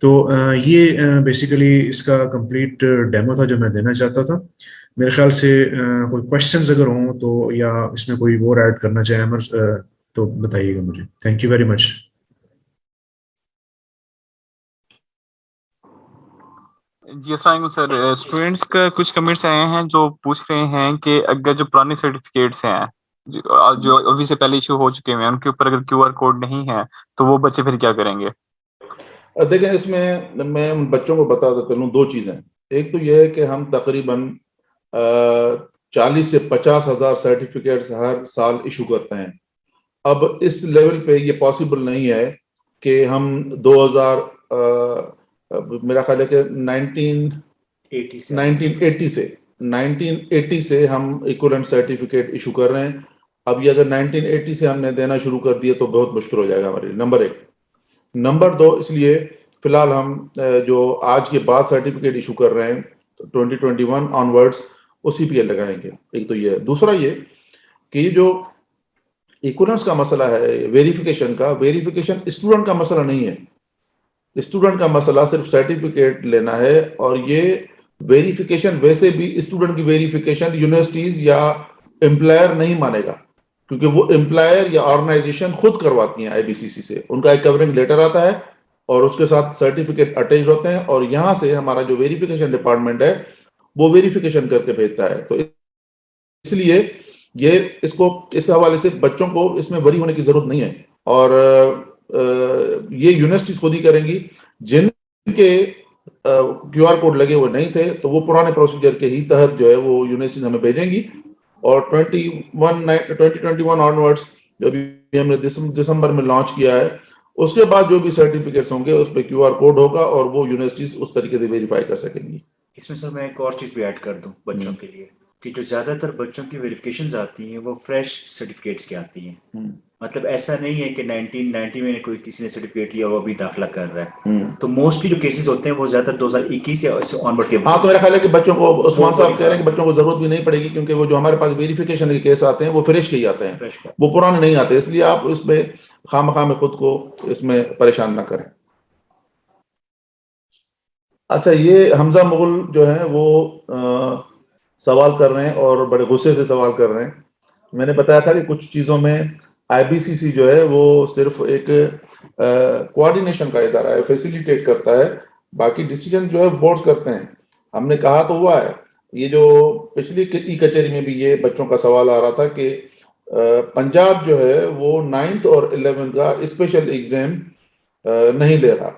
तो ये बेसिकली इसका कंप्लीट डेमो था जो मैं देना चाहता था। मेरे ख्याल से कोई क्वेश्चंस अगर हों तो या इसमें कोई और ऐड करना चाहे अमर तो बताइएगा मुझे। Thank you very much. जी अस्सलाम सर, स्टूडेंट्स का कुछ कमेंट्स आए हैं जो पूछ रहे हैं कि अगर जो पुराने सर्टिफिकेट्स हैं जो अभी से पहले इशू हो चुके हैं उनके ऊपर अगर QR कोड नहीं है तो वो बच्चे फिर क्या करेंगे? देखें, इसमें मैं उन बच्चों को बता देता हूँ 2 चीज़ें। एक तो यह है कि हम तकरीबन 40 से 50 हज़ार सर्टिफिकेट्स हर साल इशू करते हैं। अब इस लेवल पे ये पॉसिबल नहीं है कि हम 2000 मेरा ख्याल है कि 1980 से हम इक्विवेलेंट सर्टिफिकेट इशू कर रहे हैं। अब ये अगर 1980 से हमने देना शुरू कर दिया तो बहुत मुश्किल हो जाएगा हमारे लिए, नंबर 1। नंबर 2, इसलिए फिलहाल हम जो आज के बाद सर्टिफिकेट इशू कर रहे हैं 2021 ऑनवर्ड्स उसी पे लगाएंगे। एक तो ये, दूसरा ये कि जो इक्विवेलेंस का मसला है वेरिफिकेशन का, वेरिफिकेशन स्टूडेंट का मसला नहीं है। स्टूडेंट का मसला सिर्फ सर्टिफिकेट लेना है, और ये वेरिफिकेशन वैसे भी स्टूडेंट की वेरिफिकेशन यूनिवर्सिटीज या एम्प्लॉयर नहीं मानेगा, क्योंकि वो एम्प्लॉयर या ऑर्गेनाइजेशन खुद करवाती हैं आईबीसीसी से। उनका एक कवरिंग लेटर आता है और उसके साथ सर्टिफिकेट अटैच होते हैं, और यहाँ से हमारा जो वेरिफिकेशन डिपार्टमेंट है वो वेरिफिकेशन करके भेजता है। तो इसलिए ये इसको इस हवाले से बच्चों को इसमें वरी होने की जरूरत नहीं है, और ये यूनिवर्सिटीज खुद ही करेंगी। जिनके QR कोड लगे हुए नहीं थे तो वो पुराने प्रोसीजर के ही तहत जो है वो यूनिवर्सिटीज हमें भेजेंगी, और 2021 ऑनवर्ड्स जो भी हमने दिसंबर में लॉन्च किया है, उसके बाद जो भी सर्टिफिकेट्स होंगे उस पर QR कोड होगा और वो यूनिवर्सिटीज उस तरीके से वेरीफाई कर सकेंगी। इसमें सर मैं एक और चीज भी ऐड कर दूं बच्चों के लिए, कि जो ज्यादातर बच्चों की वेरिफिकेशंस आती हैं वो फ्रेश सर्टिफिकेट्स की आती हैं। मतलब ऐसा नहीं है कि 1990 में कोई किसी ने सर्टिफिकेट लिया वो अभी दाखिला कर रहा है। तो मोस्टली जो केसेस होते हैं वो ज्यादातर 2021 या उससे ऑनवर्ड के। हाँ, तो मेरा ख्याल है कि बच्चों को, उस्मान साहब कह रहे हैं कि बच्चों को जरूरत भी नहीं पड़ेगी, क्योंकि वो जो हमारे पास वेरिफिकेशन के केस आते हैं वो फ्रेश के ही आते हैं, वो पुराने नहीं आते। इसलिए आप इसमें खामखा में खुद को इसमें परेशान ना करें। अच्छा, ये हमजा मुगल जो है वो सवाल कर रहे हैं और बड़े गुस्से से सवाल कर रहे हैं। मैंने बताया था कि कुछ चीज़ों में आईबीसीसी जो है वो सिर्फ एक कोऑर्डिनेशन का इदारा है, फैसिलिटेट करता है, बाकी डिसीजन जो है बोर्ड्स करते हैं। हमने कहा तो हुआ है, ये जो पिछली ई कचहरी में भी ये बच्चों का सवाल आ रहा था कि पंजाब जो है वो 9th और 11th का स्पेशल एग्जाम नहीं ले रहा,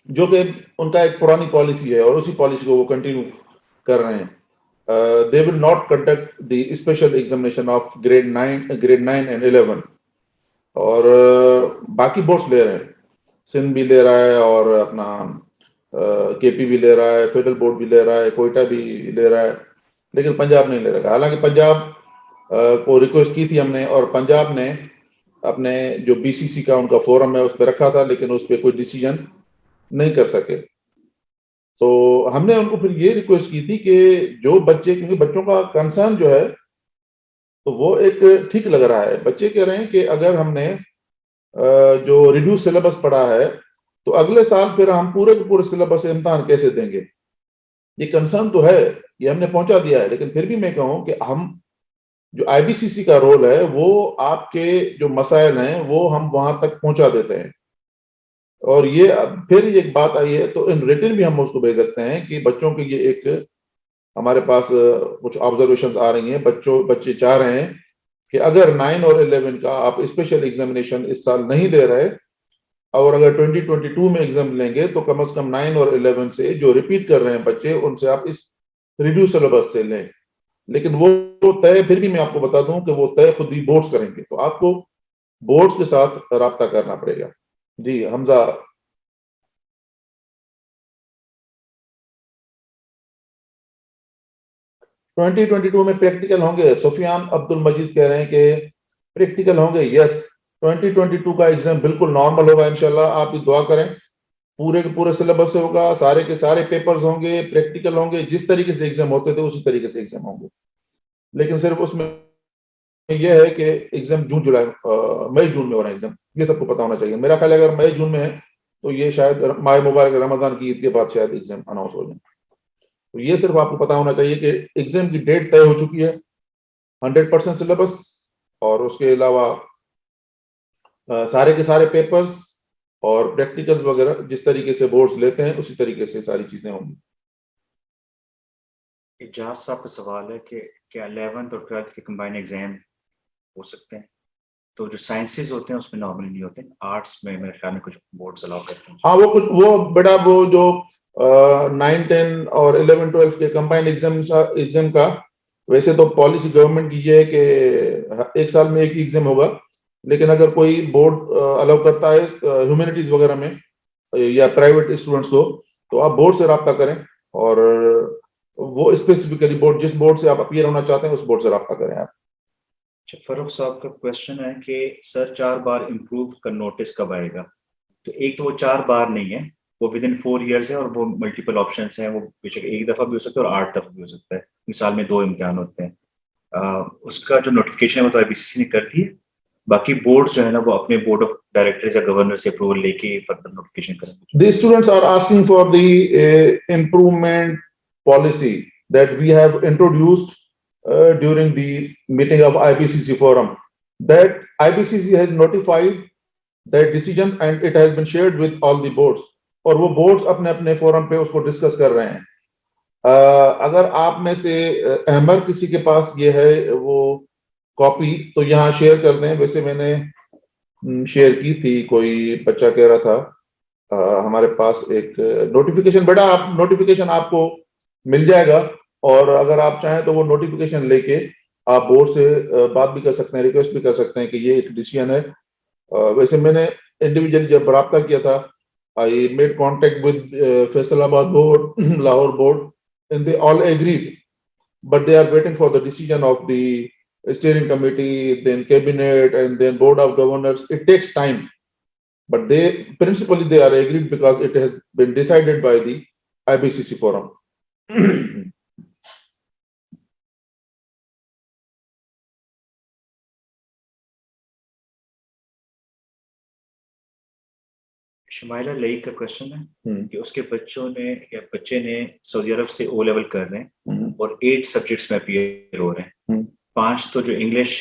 जो कि उनका एक पुरानी पॉलिसी है और उसी पॉलिसी को वो कंटिन्यू कर रहे हैं। They will not conduct the special examination of grade 9 and 11, और बाकी बोर्ड्स ले रहे हैं, सिंध भी ले रहा है और अपना केपी भी ले रहा है, फेडरल बोर्ड भी ले रहा है, कोयटा भी ले रहा है, लेकिन पंजाब नहीं ले रहा। हालांकि पंजाब को रिक्वेस्ट की थी हमने, और पंजाब ने अपने जो बीसीसी का उनका फोरम है उस पर रखा था, लेकिन उस पर कोई डिसीजन नहीं कर सके। तो हमने उनको फिर ये रिक्वेस्ट की थी कि जो बच्चे, क्योंकि बच्चों का कंसर्न जो है तो वो एक ठीक लग रहा है, बच्चे कह रहे हैं कि अगर हमने जो रिड्यूस सिलेबस पढ़ा है तो अगले साल फिर हम पूरे के पूरे सिलेबस से इम्तिहान कैसे देंगे। ये कंसर्न तो है, ये हमने पहुंचा दिया है, लेकिन फिर भी मैं कहूं कि हम जो आईबीसीसी का रोल है वो आपके जो मसाइल हैं वो हम वहां तक पहुंचा देते हैं। और ये फिर एक बात आई है तो इन रिटर्न भी हम उसको भेज सकते हैं कि बच्चों के ये एक हमारे पास कुछ ऑब्जर्वेशंस आ रही हैं, बच्चे चाह रहे हैं कि अगर 9 और 11 का आप स्पेशल एग्जामिनेशन इस साल नहीं दे रहे, और अगर 2022 में एग्जाम लेंगे तो कम से कम 9 और 11 से जो रिपीट कर रहे हैं बच्चे उनसे आप इस रिड्यूस सिलेबस से लें। लेकिन वो तय, फिर भी मैं आपको बता दूं कि वो तय खुद ही बोर्ड्स करेंगे, तो आपको बोर्ड्स के साथ राब्ता करना पड़ेगा। जी हमजा। में प्रैक्टिकल होंगे, सुफियान अब्दुल मजीद कह रहे हैं कि प्रैक्टिकल होंगे। यस, 2022 का एग्जाम बिल्कुल नॉर्मल होगा इंशाल्लाह, आप भी दुआ करें। पूरे के पूरे सिलेबस से होगा, सारे के सारे पेपर्स होंगे, प्रैक्टिकल होंगे, जिस तरीके से एग्जाम होते थे उसी तरीके से एग्जाम होंगे। लेकिन सिर्फ उसमें यह है कि एग्जाम मई जून में हो रहा है एग्जाम, ये सबको पता होना चाहिए। मेरा ख्याल है अगर मई जून में है तो ये शायद माह मुबारक रमजान की ईद के बाद शायद एग्जाम अनाउंस हो जाए। तो ये सिर्फ आपको पता होना चाहिए कि एग्जाम की डेट तय हो चुकी है, 100% सिलेबस, और उसके अलावा सारे के सारे पेपर्स और प्रैक्टिकल्स वगैरह जिस तरीके से बोर्ड्स लेते हैं उसी तरीके से सारी चीजें होंगी। इजाज साहब का सवाल है कि क्या 11th और 12th के कंबाइन एग्जाम हो सकते हैं? तो जो साइंसेस होते हैं उसमें नॉर्मली नहीं होते, आर्ट्स में मेरे ख्याल में कुछ बोर्ड्स अलाउ करते हैं। हाँ, वो बेटा वो जो 9, 10 और 11, 12 के कंबाइन एग्जाम का वैसे तो पॉलिसी गवर्नमेंट की ये है कि एक साल में एक ही एग्जाम होगा, लेकिन अगर कोई बोर्ड अलाउ करता है ह्यूमैनिटीज वगैरह में या प्राइवेट स्टूडेंट्स को, तो आप बोर्ड से रब्ता करें, और वो स्पेसिफिकली बोर्ड, जिस बोर्ड से आप अपीयर होना चाहते हैं उस बोर्ड से रब्ता करें आप। फरूख साहब का क्वेश्चन है कि सर 4 बार इम्प्रूव का नोटिस कब आएगा? तो एक तो वो 4 बार नहीं है, वो विद इन 4 ईयर्स है, और वो मल्टीपल ऑप्शंस हैं, वो बेशक एक दफा भी हो सकता है और 8 दफा भी हो सकता है, मिसाल में 2 इम्तिहान होते हैं। उसका जो नोटिफिकेशन है वो तो आईबीसीसी ने कर दी है, बाकी बोर्ड जो है ना वो अपने बोर्ड ऑफ डायरेक्टर्स या गवर्नर से अप्रूवल लेके फर्दर नोटिफिकेशन करेंगे। The students are asking for the improvement policy that we have introduced during the meeting of IBCC forum. That IBCC has notified that decisions and it has been shared with all the boards. और वो boards अपने अपने forum पे उसको discuss कर रहे हैं। अगर आप में से अहमर किसी के पास ये है वो कॉपी, तो यहाँ शेयर कर दें। वैसे मैंने शेयर की थी, कोई बच्चा कह रहा था हमारे पास एक नोटिफिकेशन, बेटा आप नोटिफिकेशन आपको मिल जाएगा, और अगर आप चाहें तो वो नोटिफिकेशन लेके आप बोर्ड से बात भी कर सकते हैं, रिक्वेस्ट भी कर सकते हैं कि ये एक डिसीजन है। वैसे मैंने इंडिविजुअली जब रब्ता किया था, I made contact with Faisalabad board, Lahore board, and they all agreed, but they are waiting for the decision of the steering committee, then cabinet, and then board of governors. It takes time, but they principally they are agreed because it has been decided by the IBCC forum. Shamaila Laiq का question है कि उसके बच्चे ने Saudi अरब से O level कर रहे हैं और 8 सब्जेक्ट्स में अपीयर हो रहे हैं। 5 तो जो इंग्लिश,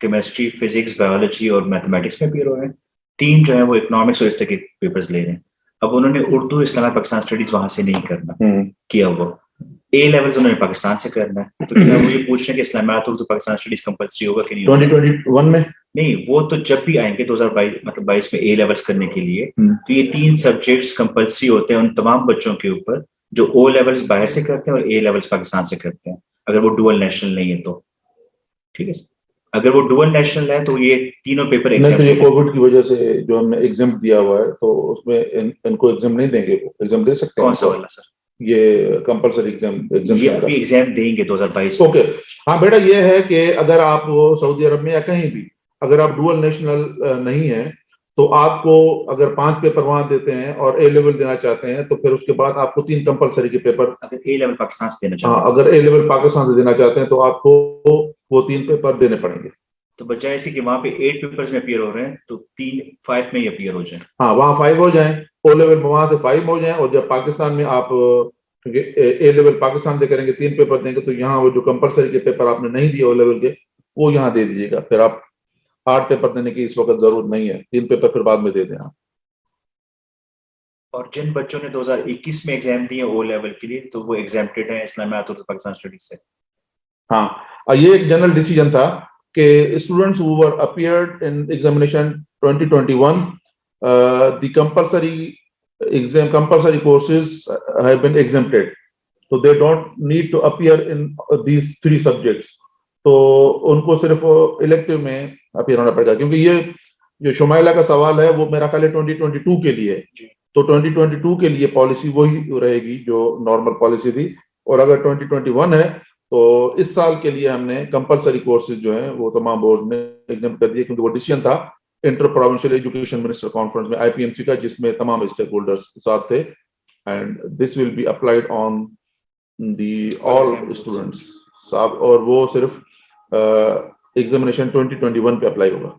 केमिस्ट्री, फिजिक्स, बायोलॉजी और मैथमेटिक्स में अपीयर हो रहे हैं। 3 जो है वो इकोनॉमिक्स और इस तरह के पेपर्स ले रहे हैं। अब उन्होंने उर्दू, इस्लाम, पाकिस्तान स्टडीज वहां से नहीं करना किया हुआ, ए लेवल्स उन्होंने पाकिस्तान से करना है। तो क्या वो ये पूछ रहे हैं कि इस्लामियात, उर्दू, पाकिस्तान स्टडीज कंपलसरी होगा कि नहीं? 2021 में नहीं, वो तो जब भी आएंगे 2022 मतलब 22 में ए लेवल्स करने के लिए, तो ये 3 सब्जेक्ट्स कंपलसरी होते हैं उन तमाम बच्चों के ऊपर जो ओ लेवल्स बाहर से करते हैं और ए लेवल्स पाकिस्तान से करते हैं, अगर वो डुअल नेशनल नहीं है तो। ठीक है, अगर वो डुअल नेशनल है तो ये तीनों पेपर नहीं, तो ये कोविड की वजह से जो हमने एग्जाम दिया हुआ है, तो उसमें इनको एग्जाम नहीं देंगे, एग्जाम दे सकते हैं। कौन सा वाला सर? ये कंपलसरी एग्जाम ये अभी एग्जाम देंगे 2022। ओके, हाँ बेटा, ये है कि अगर आप सऊदी अरब में या कहीं भी अगर आप डुअल नेशनल नहीं है, तो आपको अगर 5 पेपर वहां देते हैं और ए लेवल देना चाहते हैं, तो फिर उसके बाद आपको 3 कंपलसरी के पेपर, अगर ए लेवल पाकिस्तान से देना चाहते हैं, हाँ, अगर ए लेवल पाकिस्तान से देना चाहते हैं तो आपको वो 3 पेपर देने पड़ेंगे। तो बजाय ऐसे कि वहां पे 8 पेपर्स में अपीयर हो रहे हैं तो 5 में ही अपीयर हो जाए। हाँ, वहाँ 5 हो जाए, ओ लेवल में वहां से 5 हो जाए, और जब पाकिस्तान में आप क्योंकि ए लेवल पाकिस्तान से करेंगे 3 पेपर देंगे, तो यहाँ वो जो कंपलसरी के पेपर आपने नहीं दिए ओ लेवल के, वो यहाँ दे दीजिएगा। फिर आप 8 पेपर देने की इस वक्त जरूरत नहीं है, 3 पेपर फिर बाद में दे दें आप। और जिन बच्चों ने 2021 में एग्जाम दिए ओ लेवल के लिए, तो वो एग्जाम्प्टेड है इस्लामियात और पाकिस्तान स्टडीज से। हाँ, ये एक जनरल डिसीजन था कि students who were appeared in examination 2021, the compulsory courses have been exempted, so they don't need to appear in these 3 subjects. तो उनको सिर्फ इलेक्टिव में अपीयर होना पड़ेगा, क्योंकि ये जो शुमाइला का सवाल है वो मेरा ख्याल है 2022 के लिए है। तो 2022 के लिए पॉलिसी वही रहेगी जो नॉर्मल पॉलिसी थी, और अगर 2021 है तो इस साल के लिए हमने कंपलसरी कोर्सेज जो हैं वो तमाम बोर्ड ने एग्जाम कर दिए, क्योंकि वो डिसीजन था inter provincial education minister conference में, IPMC का, जिसमें तमाम स्टेक होल्डर्स साथ थे, and this will be applied on the all students साहब, और वो सिर्फ एग्जामिनेशन 2021 पे अप्लाई होगा।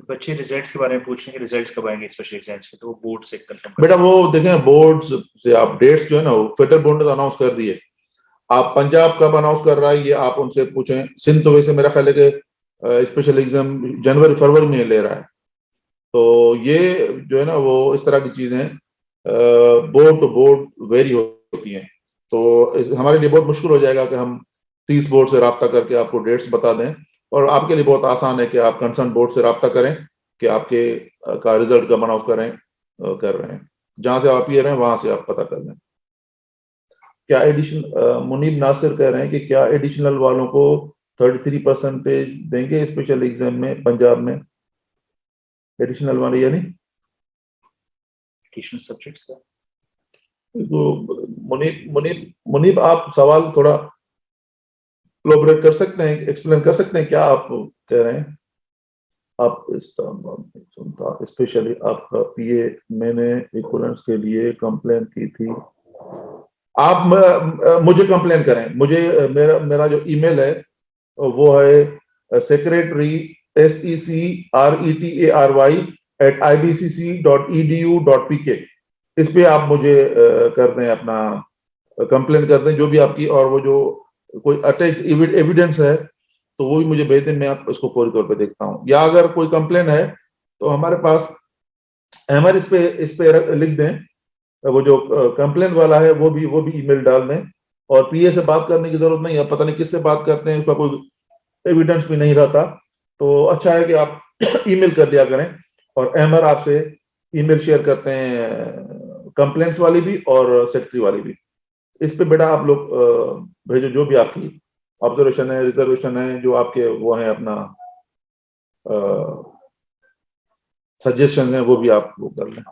बच्चे रिजल्ट्स के बारे में पूछ रहे हैं कि रिजल्ट्स कब आएंगे स्पेशल एग्जाम्स के, तो वो बोर्ड से कंफर्म बेटा वो देखें, बोर्ड्स से आप डेट्स जो है ना वो फेडरल बोर्ड ने अनाउंस कर दिए। आप पंजाब कब अनाउंस कर रहा है ये आप उनसे पूछें। सिंध तो वैसे मेरा ख्याल है कि स्पेशल एग्जाम जनवरी फरवरी में ले रहा है। तो ये जो है ना वो इस तरह की चीजें बोर्ड टू बोर्ड वेरी होती हैं। तो हमारे लिए बहुत मुश्किल हो जाएगा कि हम 30 बोर्ड से रब्ता करके आपको डेट्स बता दें, और आपके लिए बहुत आसान है कि आप कंसर्न बोर्ड से रब्ता करें कि आपके का रिजल्ट कब अनाउंस कर रहे हैं, जहां से आप अपीयर हैं वहां से आप पता कर लें। क्या एडिशनल, मुनीब नासिर कह रहे हैं कि क्या एडिशनल वालों को 33% देंगे स्पेशल एग्जाम में पंजाब में, एडिशनल वाले यानी एडिशनल सब्जेक्ट्स का? तो मुनीब आप सवाल थोड़ा कोलैबोरेट कर सकते हैं, एक्सप्लेन कर सकते हैं क्या आप कह रहे हैं? आप इस सुनता स्पेशली आपका पीए मैंने इक्विवेलेंस के लिए कंप्लेन की थी। आप मुझे कंप्लेन करें, मुझे मेरा जो ईमेल है वो है secretary secretary@ibcc.edu.pk। इस पे आप मुझे कर दें, अपना कंप्लेन कर दें जो भी आपकी, और वो जो कोई अटैच एविडेंस है तो वो भी मुझे भेज दें, मैं आप इसको फौरी तौर पे देखता हूँ। या अगर कोई कंप्लेन है तो हमारे पास हमारे इस पे लिख दें, वो जो कंप्लेन वाला है वो भी ईमेल डाल दें। और पीए से बात करने की जरूरत नहीं है, पता नहीं किससे बात करते हैं, उसका कोई एविडेंस भी नहीं रहता, तो अच्छा है कि आप ईमेल कर दिया करें। और अहमर आपसे ईमेल शेयर करते हैं, कंप्लेंट्स वाली भी और सेक्रेटरी वाली भी। इस पे बेटा आप लोग भेजो जो भी आपकी ऑब्जर्वेशन है, रिजर्वेशन है, जो आपके वो है अपना सजेशन है, वो भी आप वो कर लें।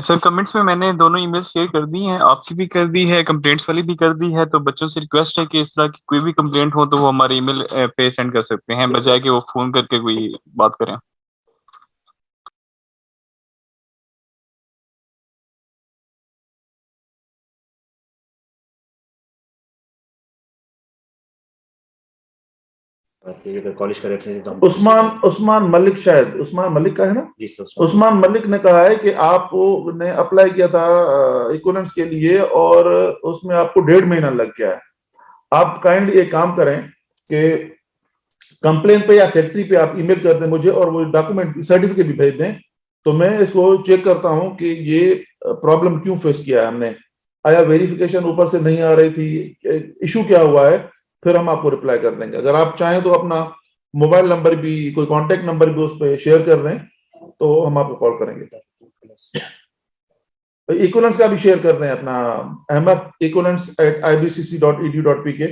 सर कमेंट्स में मैंने दोनों ईमेल शेयर कर दी हैं, आपकी भी कर दी है, कंप्लेंट्स वाली भी कर दी है। तो बच्चों से रिक्वेस्ट है कि इस तरह की कोई भी कंप्लेंट हो तो वो हमारे ईमेल पे सेंड कर सकते हैं, बजाय कि वो फोन करके कोई बात करें। कॉलेज का रेफरेंस तो उस्मान मलिक, शायद उस्मान मलिक का है ना जी सर, उस्मान मलिक ने कहा है कि आपने अप्लाई किया था इक्विवेलेंस के लिए और उसमें आपको 1.5 महीना लग गया है। आप काइंडली एक काम करें कि कंप्लेन पे या सेक्रेटरी पे आप ईमेल कर दें मुझे, और वो डॉक्यूमेंट सर्टिफिकेट भी भेज दें, तो मैं इसको चेक करता हूं कि ये प्रॉब्लम क्यों फेस किया है हमने, आया वेरिफिकेशन ऊपर से नहीं आ रही थी, इशू क्या हुआ है, फिर हम आपको रिप्लाई कर देंगे। अगर आप चाहें तो अपना मोबाइल नंबर भी, कोई कॉन्टेक्ट नंबर भी उस पर शेयर कर दें तो हम आपको कॉल करेंगे। इक्विवेलेंस का भी शेयर कर दें अपना, अहमद equivalence@ibcc.edu.pk,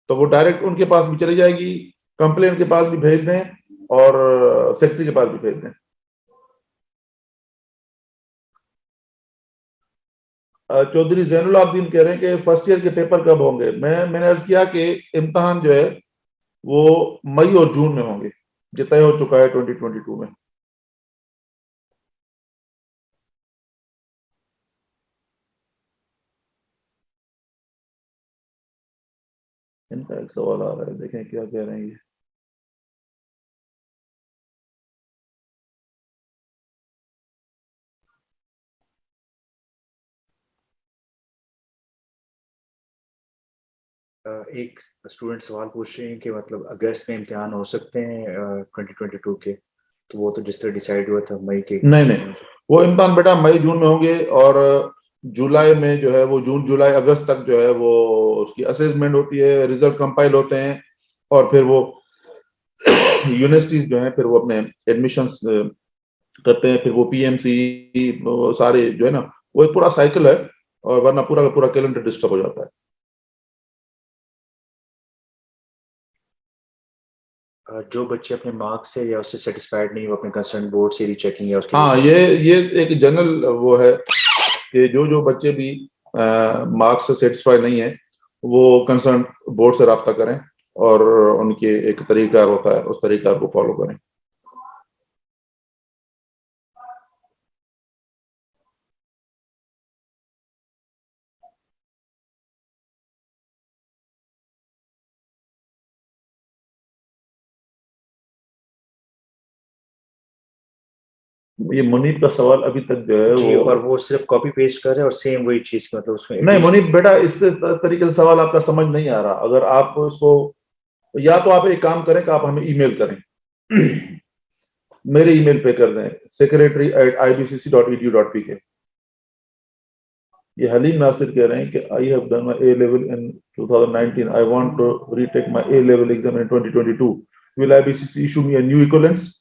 तो वो डायरेक्ट उनके पास भी चली जाएगी, कंप्लेन के पास भी भेज दें और सेक्रेटरी के पास भी भेज दें। चौधरी जैनुल आबदीन कह रहे हैं कि फर्स्ट ईयर के पेपर कब होंगे। मैंने अर्ज किया कि इम्तहान जो है वो मई और जून में होंगे, जो तय हो चुका है 2022 में। इनका एक सवाल आ रहा है, देखें क्या कह रहे हैं ये। एक स्टूडेंट सवाल पूछ रहे हैं कि मतलब अगस्त में इम्तिहान हो सकते हैं 2022 के, तो वो तो जिस तरह डिसाइड हुआ था मई के। नहीं, वो इम्तिहान बेटा मई जून में होंगे, और जुलाई में जो है वो जून जुलाई अगस्त तक जो है वो उसकी असेसमेंट होती है, रिजल्ट कंपाइल होते हैं, और फिर वो यूनिवर्सिटीज जो है फिर वो अपने एडमिशंस करते हैं, फिर वो पीएमसी सारे जो है ना, वो एक पूरा साइकिल है, और वरना पूरा का पूरा कैलेंडर डिस्टर्ब हो जाता है। जो बच्चे अपने मार्क्स से या उससे सेटिस्फाइड नहीं, वो अपने कंसर्न बोर्ड से रीचेकिंग या उसके हाँ, ये एक जनरल वो है कि जो बच्चे भी मार्क्स से सेटिस्फाई नहीं है वो कंसर्न बोर्ड से रब्ता करें, और उनके एक तरीका होता है, उस तरीका को फॉलो करें। ये मुनीब का सवाल अभी तक जो है जी, वो, और वो सिर्फ कॉपी पेस्ट कर रहे हैं और सेम वही चीज की मतलब उसमें नहीं मुनीब बेटा, इस तरीके से सवाल आपका समझ नहीं आ रहा। अगर आप इसको, या तो आप एक काम करें कि आप हमें ईमेल करें, मेरे ईमेल पे कर दें secretary@ibcc.edu.pk। ये हलीम नासिर कह रहे हैं कि I have done my A level in 2019, I want to retake my A level exam in 2022, will IBCC issue me a new equivalence.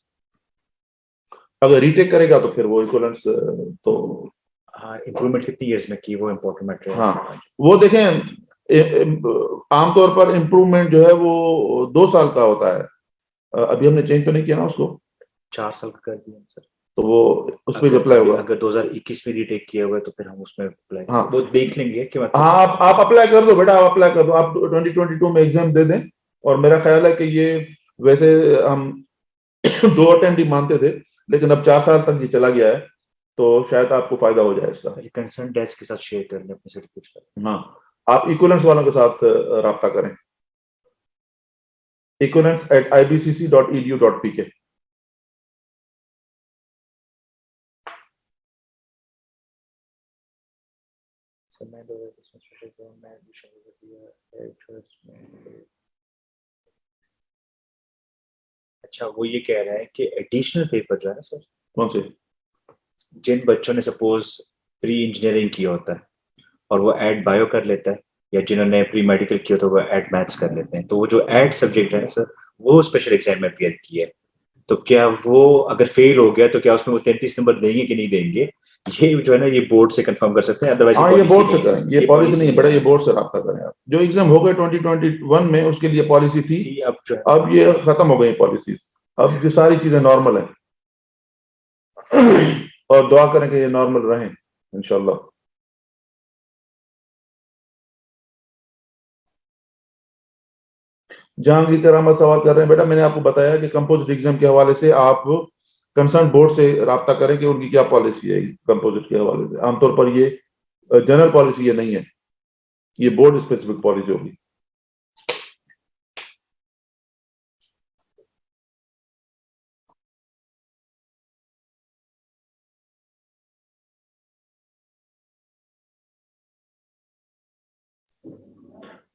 अगर रीटेक करेगा तो फिर वो इक्विवेलेंस तो हाँ, इम्प्रूवमेंट कितनी ईयर्स में की वो इम्पोर्टेंट मैटर है। हाँ, वो देखें आमतौर पर इम्प्रूवमेंट जो है वो 2 साल का होता है, अभी हमने चेंज तो नहीं किया ना उसको, 4 साल का कर दिया सर। तो वो उस पर अप्लाई होगा। अगर 2021 में रीटेक किया हुआ है तो फिर हम उसमें अप्लाई, हाँ, वो देख लेंगे कि मतलब, हाँ, आप अप्लाई कर दो बेटा, आप अप्लाई कर दो, आप 2022 में एग्जाम दे दें, और मेरा ख्याल है कि ये वैसे हम 2 अटेम्प्ट ही मानते थे, लेकिन अब 4 साल तक ये चला गया है, तो शायद आपको फायदा हो जाए इसका। कंसर्न डेस्क के साथ शेयर कर लें अपने सर्टिफिकेट का। हाँ, आप इक्विवेलेंस वालों के साथ राब्ता करें, equivalence@ibcc.edu.pk। सर मैं 2020 में स्पेशल एग्जाम में एडमिशन दिया है। अच्छा, वो ये कह रहा है कि एडिशनल पेपर जो है ना सर, कौन से? जिन बच्चों ने सपोज प्री इंजीनियरिंग किया होता है और वो ऐड बायो कर लेता है, या जिन्होंने प्री मेडिकल किया तो वो ऐड मैथ्स कर लेते हैं, तो वो जो ऐड सब्जेक्ट है ना सर, वो स्पेशल एग्जाम में अपियर किया है, तो क्या वो अगर फेल हो गया तो क्या उसमें वो 33 नंबर देंगे कि नहीं देंगे? ये जो है ना, ये बोर्ड से कंफर्म कर सकते हैं, अदरवाइज हाँ, ये बोर्ड से करें, ये पॉलिसी नहीं है बेटा, ये है। बोर्ड से राब्ता करें आप। जो एग्जाम हो गए 2021 में, उसके लिए पॉलिसी थी, अब जो है, अब ये खत्म हो गई पॉलिसीज, अब ये सारी चीजें नॉर्मल है। और दुआ करें कि ये नॉर्मल रहें इंशाल्लाह। जहांगीर अहमद सवाल कर रहे हैं, बेटा मैंने आपको बताया कि कंपोजिट एग्जाम के हवाले से आप कंसर्न बोर्ड से राब्ता करें कि उनकी क्या पॉलिसी है कंपोजिट के हवाले से। आमतौर पर ये जनरल पॉलिसी ये नहीं है, ये बोर्ड स्पेसिफिक पॉलिसी होगी।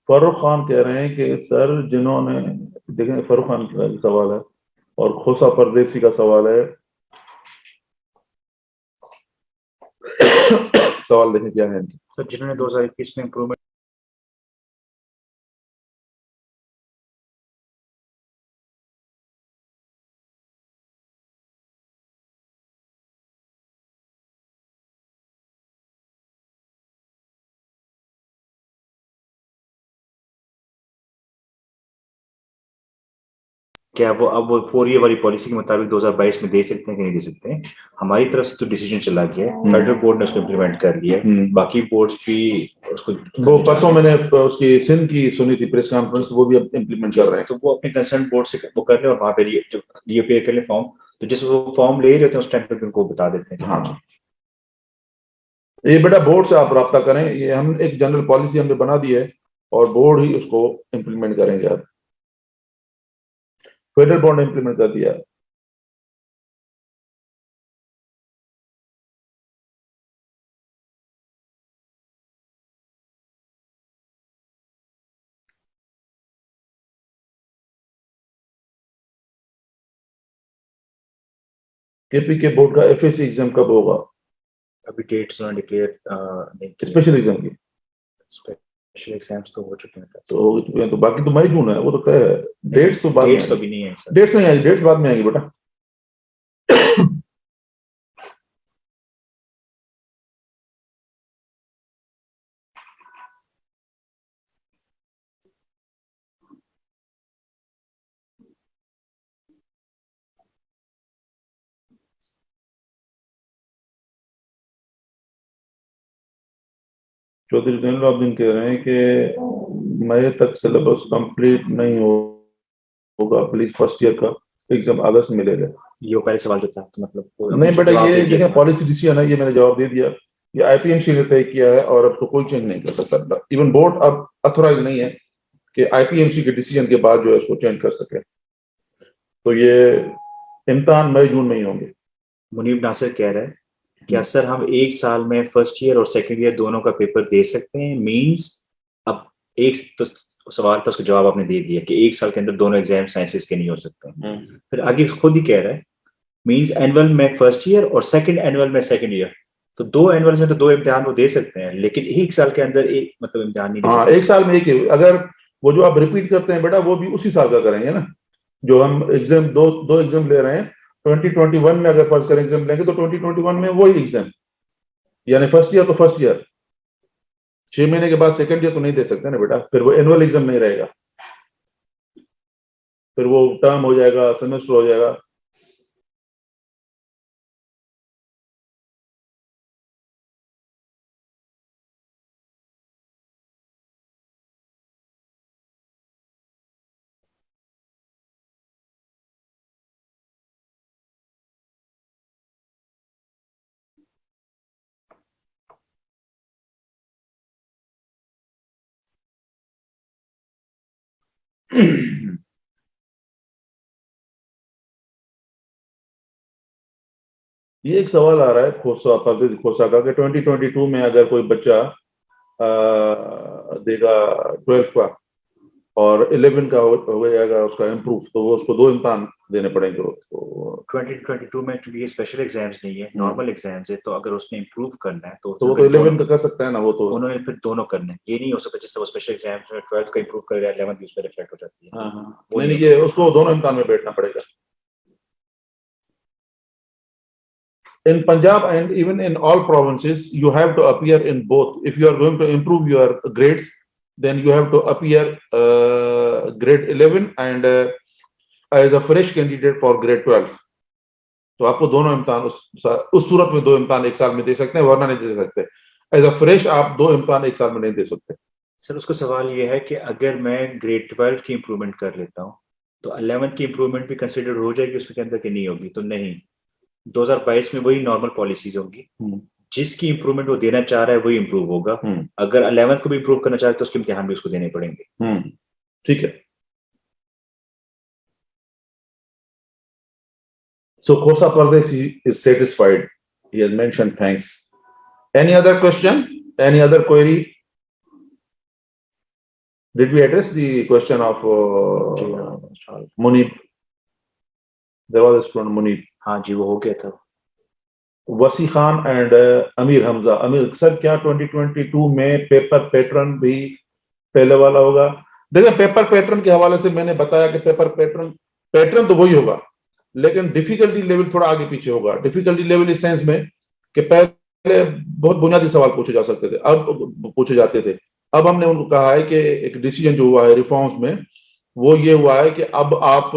फारूक खान कह रहे हैं कि सर जिन्होंने, देखें फारूक खान का सवाल है और खोसा परदेसी का सवाल है। सवाल देखें क्या है। सर जिन्होंने 2021 में इम्प्रूवमेंट, क्या वो अब वो 4 ईयर वाली पॉलिसी के मुताबिक 2022 में दे सकते हैं कि नहीं दे सकते हैं? हमारी तरफ से तो डिसीजन चला गया है, फेडरल बोर्ड ने उसको इम्प्लीमेंट कर दिया है, बाकी बोर्ड्स भी उसको। वो परसों मैंने उसकी सिंध की सुनी थी प्रेस कॉन्फ्रेंस, वो भी अब इम्प्लीमेंट कर रहे हैं। तो वो अपने कंसर्न बोर्ड से वो कर ले और वहाँ पे रीअपेयर कर ले फॉर्म, तो जिस वो फॉर्म ले रहे होते हैं उस टाइम पे उनको बता देते हैं। हाँ, ये बेटा बोर्ड से आप राब्ता करें, ये हम एक जनरल पॉलिसी हमने बना दी है और बोर्ड ही उसको इम्प्लीमेंट करेंगे। अब फेडरल बोर्ड ने इम्प्लीमेंट कर दिया है। केपी के बोर्ड का एफएससी एग्जाम कब होगा? अभी डेट्स उन्होंने डिक्लेयर नहीं की। स्पेशल एग्जाम की स्पेशल एग्जाम्स तो हो चुके हैं, तो बाकी तो मई जून है, वो तो कह है। डेट्स तो बाद में डेट्स तो भी नहीं है सर। डेट्स नहीं आएगी, डेट्स बाद में आएगी बेटा। चौधरी जैनुलाब्दीन कह रहे हैं कि मई तक सिलेबस कंप्लीट नहीं होगा, प्लीज फर्स्ट ईयर का एग्जाम अगस्त में मिलेगा। ये पहले सवाल जो था, तो मतलब नहीं बेटा, जवाब ये दे दिया देखें था। पॉलिसी डिसीजन है, ये मैंने जवाब दे दिया। ये आईपीएमसी ने तय किया है और अब तो कोई चेंज नहीं कर सकता। इवन बोर्ड अब अथोराइज नहीं है कि आईपीएमसी के डिसीजन के बाद जो है उसको चेंज कर सके। तो ये इम्तिहान मई जून में ही होंगे। मुनीब नासिर कह रहा है, क्या सर हम एक साल में फर्स्ट ईयर और सेकंड ईयर दोनों का पेपर दे सकते हैं? मींस अब एक तो सवाल था, उसका जवाब आपने दे दिया कि एक साल के अंदर दोनों एग्जाम साइंसेस के नहीं हो सकते। फिर आगे खुद ही कह रहा है, मींस एनुअल में फर्स्ट ईयर और सेकंड एनुअल में सेकंड ईयर, तो 2 एनुअल में तो 2 इम्तिहान वो दे सकते हैं, लेकिन एक साल के अंदर एक मतलब इम्तिहान नहीं दे हाँ, सकते। एक साल में एक ही। अगर वो जो आप रिपीट करते हैं बेटा, वो भी उसी साल का करेंगे ना। जो हम एग्जाम दो एग्जाम ले रहे हैं 2021 में, अगर फर्स्ट कर एग्जाम लेंगे तो 2021 में वही एग्जाम, यानी फर्स्ट ईयर तो फर्स्ट ईयर। 6 महीने के बाद सेकंड ईयर तो नहीं दे सकते ना बेटा, फिर वो एनुअल एग्जाम नहीं रहेगा, फिर वो टर्म हो जाएगा, सेमेस्टर हो जाएगा। ये एक सवाल आ रहा है खोसा का कि 2022 में अगर कोई बच्चा देगा 12th का और 11 का हो जाएगा उसका इम्प्रूव, तो वो उसको 2 इम्तिहान देने पड़ेंगे। तो 2022 में चूंकि ये स्पेशल एग्जाम्स नहीं है, नॉर्मल एग्जाम्स है, तो अगर उसने इम्प्रूव करना है तो वो तो 11 का कर सकता है ना, वो तो उन्होंने फिर दोनों करने हैं। ये नहीं हो सकता जिससे वो स्पेशल एग्जाम्स में 12th का इम्प्रूव कर रहा है 11th भी उसमें रिफ्लेक्ट हो जाती है। हाँ, नहीं ये उसको दोनों इम्तिहान में बैठना पड़ेगा। In Punjab and even in all provinces, you have to appear in both. If you are going to improve your grades, then you have to appear grade 11 and as a fresh candidate for grade 12. तो आपको दोनों इम्तिहान उस सूरत में 2 इम्तिहान एक साल में दे सकते हैं, वरना नहीं दे सकते। एज अ फ्रेश आप 2 इम्तिहान एक साल में नहीं दे सकते। सर उसका सवाल ये है कि अगर मैं ग्रेड 12 की इम्प्रूवमेंट कर लेता हूँ तो 11th की इम्प्रूवमेंट भी कंसिडर हो जाएगी उसके अंदर कि नहीं होगी? तो नहीं, 2022 में वही नॉर्मल पॉलिसीज होंगी, जिसकी इम्प्रूवमेंट वो देना चाह रहा है वही इम्प्रूव होगा। अगर 11th को भी इम्प्रूव करना चाहे तो उसके इम्तिहान भी उसको देने पड़ेंगे। ठीक है। So Khosa Pardeshi is satisfied. He has mentioned thanks. Any other question? Any other query? Did we address the question of Munib? There was a student Munib. हाँ जी, वो हो गया था। वसी खान एंड अमीर हमजा। अमीर सर, क्या 2022 में पेपर पैटर्न भी पहले वाला होगा? देखिए, पेपर पैटर्न के हवाले से मैंने बताया कि पेपर पैटर्न तो वही होगा, लेकिन डिफिकल्टी लेवल थोड़ा आगे पीछे होगा। डिफिकल्टी लेवल इस सेंस में कि पहले बहुत बुनियादी सवाल पूछे जा सकते थे, अब पूछे जाते थे। अब हमने उनको कहा है कि एक डिसीजन जो हुआ है रिफॉर्म्स में, वो ये हुआ है कि अब आप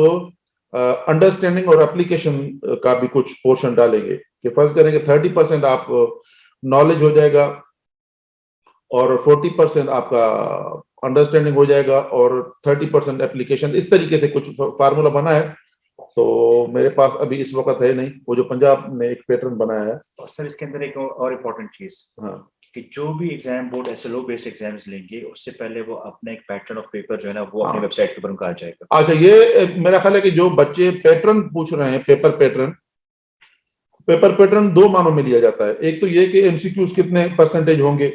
अंडरस्टैंडिंग और एप्लीकेशन का भी कुछ पोर्शन डालेंगे कि फर्ज करेंगे 30% आप नॉलेज हो जाएगा और 40% आपका अंडरस्टैंडिंग हो जाएगा और 30% एप्लीकेशन। इस तरीके से कुछ फार्मूला बना है, तो मेरे पास अभी इस वक्त है नहीं। वो जो पंजाब ने एक पैटर्न बनाया है। और सर इसके अंदर एक और इम्पोर्टेंट चीज, हाँ, कि जो भी exam board SLO based exams लेंगे उससे पहले वो अपना एक पैटर्न ऑफ पेपर जो है ना वो अपनी वेबसाइट के ऊपर उनका आ जाएगा। अच्छा, ये मेरा ख्याल है कि जो बच्चे पैटर्न पूछ रहे हैं, पेपर पैटर्न 2 मानों में लिया जाता है। एक तो ये कि एमसीक्यूज कितने परसेंटेज होंगे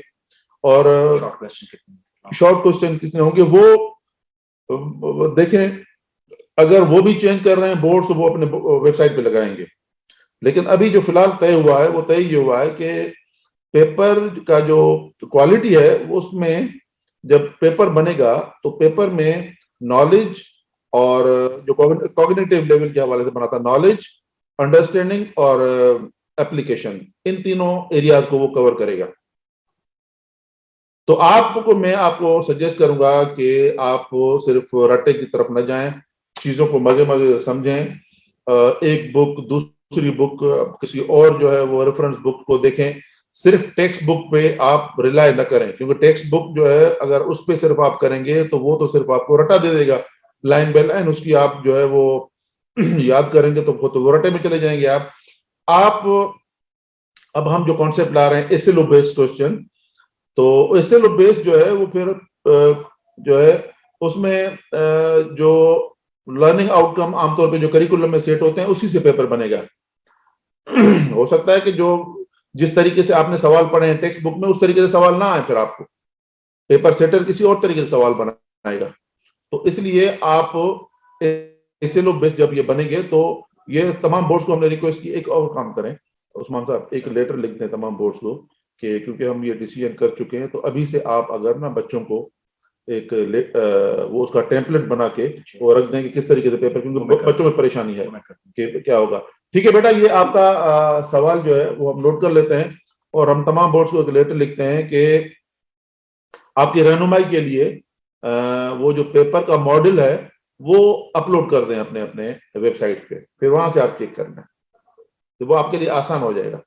और शॉर्ट क्वेश्चन कितने होंगे। वो देखें, अगर वो भी चेंज कर रहे हैं बोर्ड, तो वो अपने वेबसाइट पे लगाएंगे। लेकिन अभी जो फिलहाल तय हुआ है, वो तय ये हुआ है कि पेपर का जो क्वालिटी है, उसमें जब पेपर बनेगा तो पेपर में नॉलेज और जो कॉग्निटिव लेवल के हवाले से बना था, नॉलेज, अंडरस्टैंडिंग और एप्लीकेशन, इन तीनों एरियाज को वो कवर करेगा। तो मैं आपको सजेस्ट करूंगा कि आप सिर्फ रट्टे की तरफ न जाएं, चीजों को मजे मजे समझें। एक बुक दूसरी बुक, किसी और जो है वो रेफरेंस बुक को देखें। सिर्फ टेक्स्ट बुक पे आप रिलाय न करें, क्योंकि टेक्स्ट बुक जो है अगर उस पे सिर्फ आप करेंगे तो वो तो सिर्फ आपको रटा दे देगा लाइन बाय लाइन, उसकी आप जो है वो याद करेंगे तो वो रटे में चले जाएंगे आप। अब हम जो कॉन्सेप्ट ला रहे हैं एसएलओ बेस्ड क्वेश्चन, तो एसएलओ बेस्ड जो है वो फिर जो है उसमें जो लर्निंग आउटकम आमतौर पे जो करिकुलम में सेट होते हैं उसी से पेपर बनेगा। हो सकता है कि जो जिस तरीके से आपने सवाल पढ़े हैं टेक्स्ट बुक में, उस तरीके से सवाल ना आए, फिर आपको पेपर सेटर किसी और तरीके से सवाल बनाएगा। तो इसलिए आप एसएलओ बेस्ड जब ये बनेंगे, तो ये तमाम बोर्ड्स को हमने रिक्वेस्ट की एक और काम करें, उस्मान साहब एक लेटर लिखते हैं तमाम बोर्ड्स को कि क्योंकि हम ये डिसीजन कर चुके हैं, तो अभी से आप अगर ना बच्चों को एक वो उसका टेम्पलेट बना के वो रख दें कि किस तरीके से पेपर, क्योंकि बच्चों में परेशानी है कि क्या होगा। ठीक है बेटा, ये आपका सवाल जो है वो हम नोट कर लेते हैं और हम तमाम बोर्ड्स को एक लेटर लिखते हैं कि आपकी रहनुमाई के लिए वो जो पेपर का मॉडल है वो अपलोड कर दें अपने अपने वेबसाइट पे, फिर वहां से आप चेक करना, तो वो आपके लिए आसान हो जाएगा।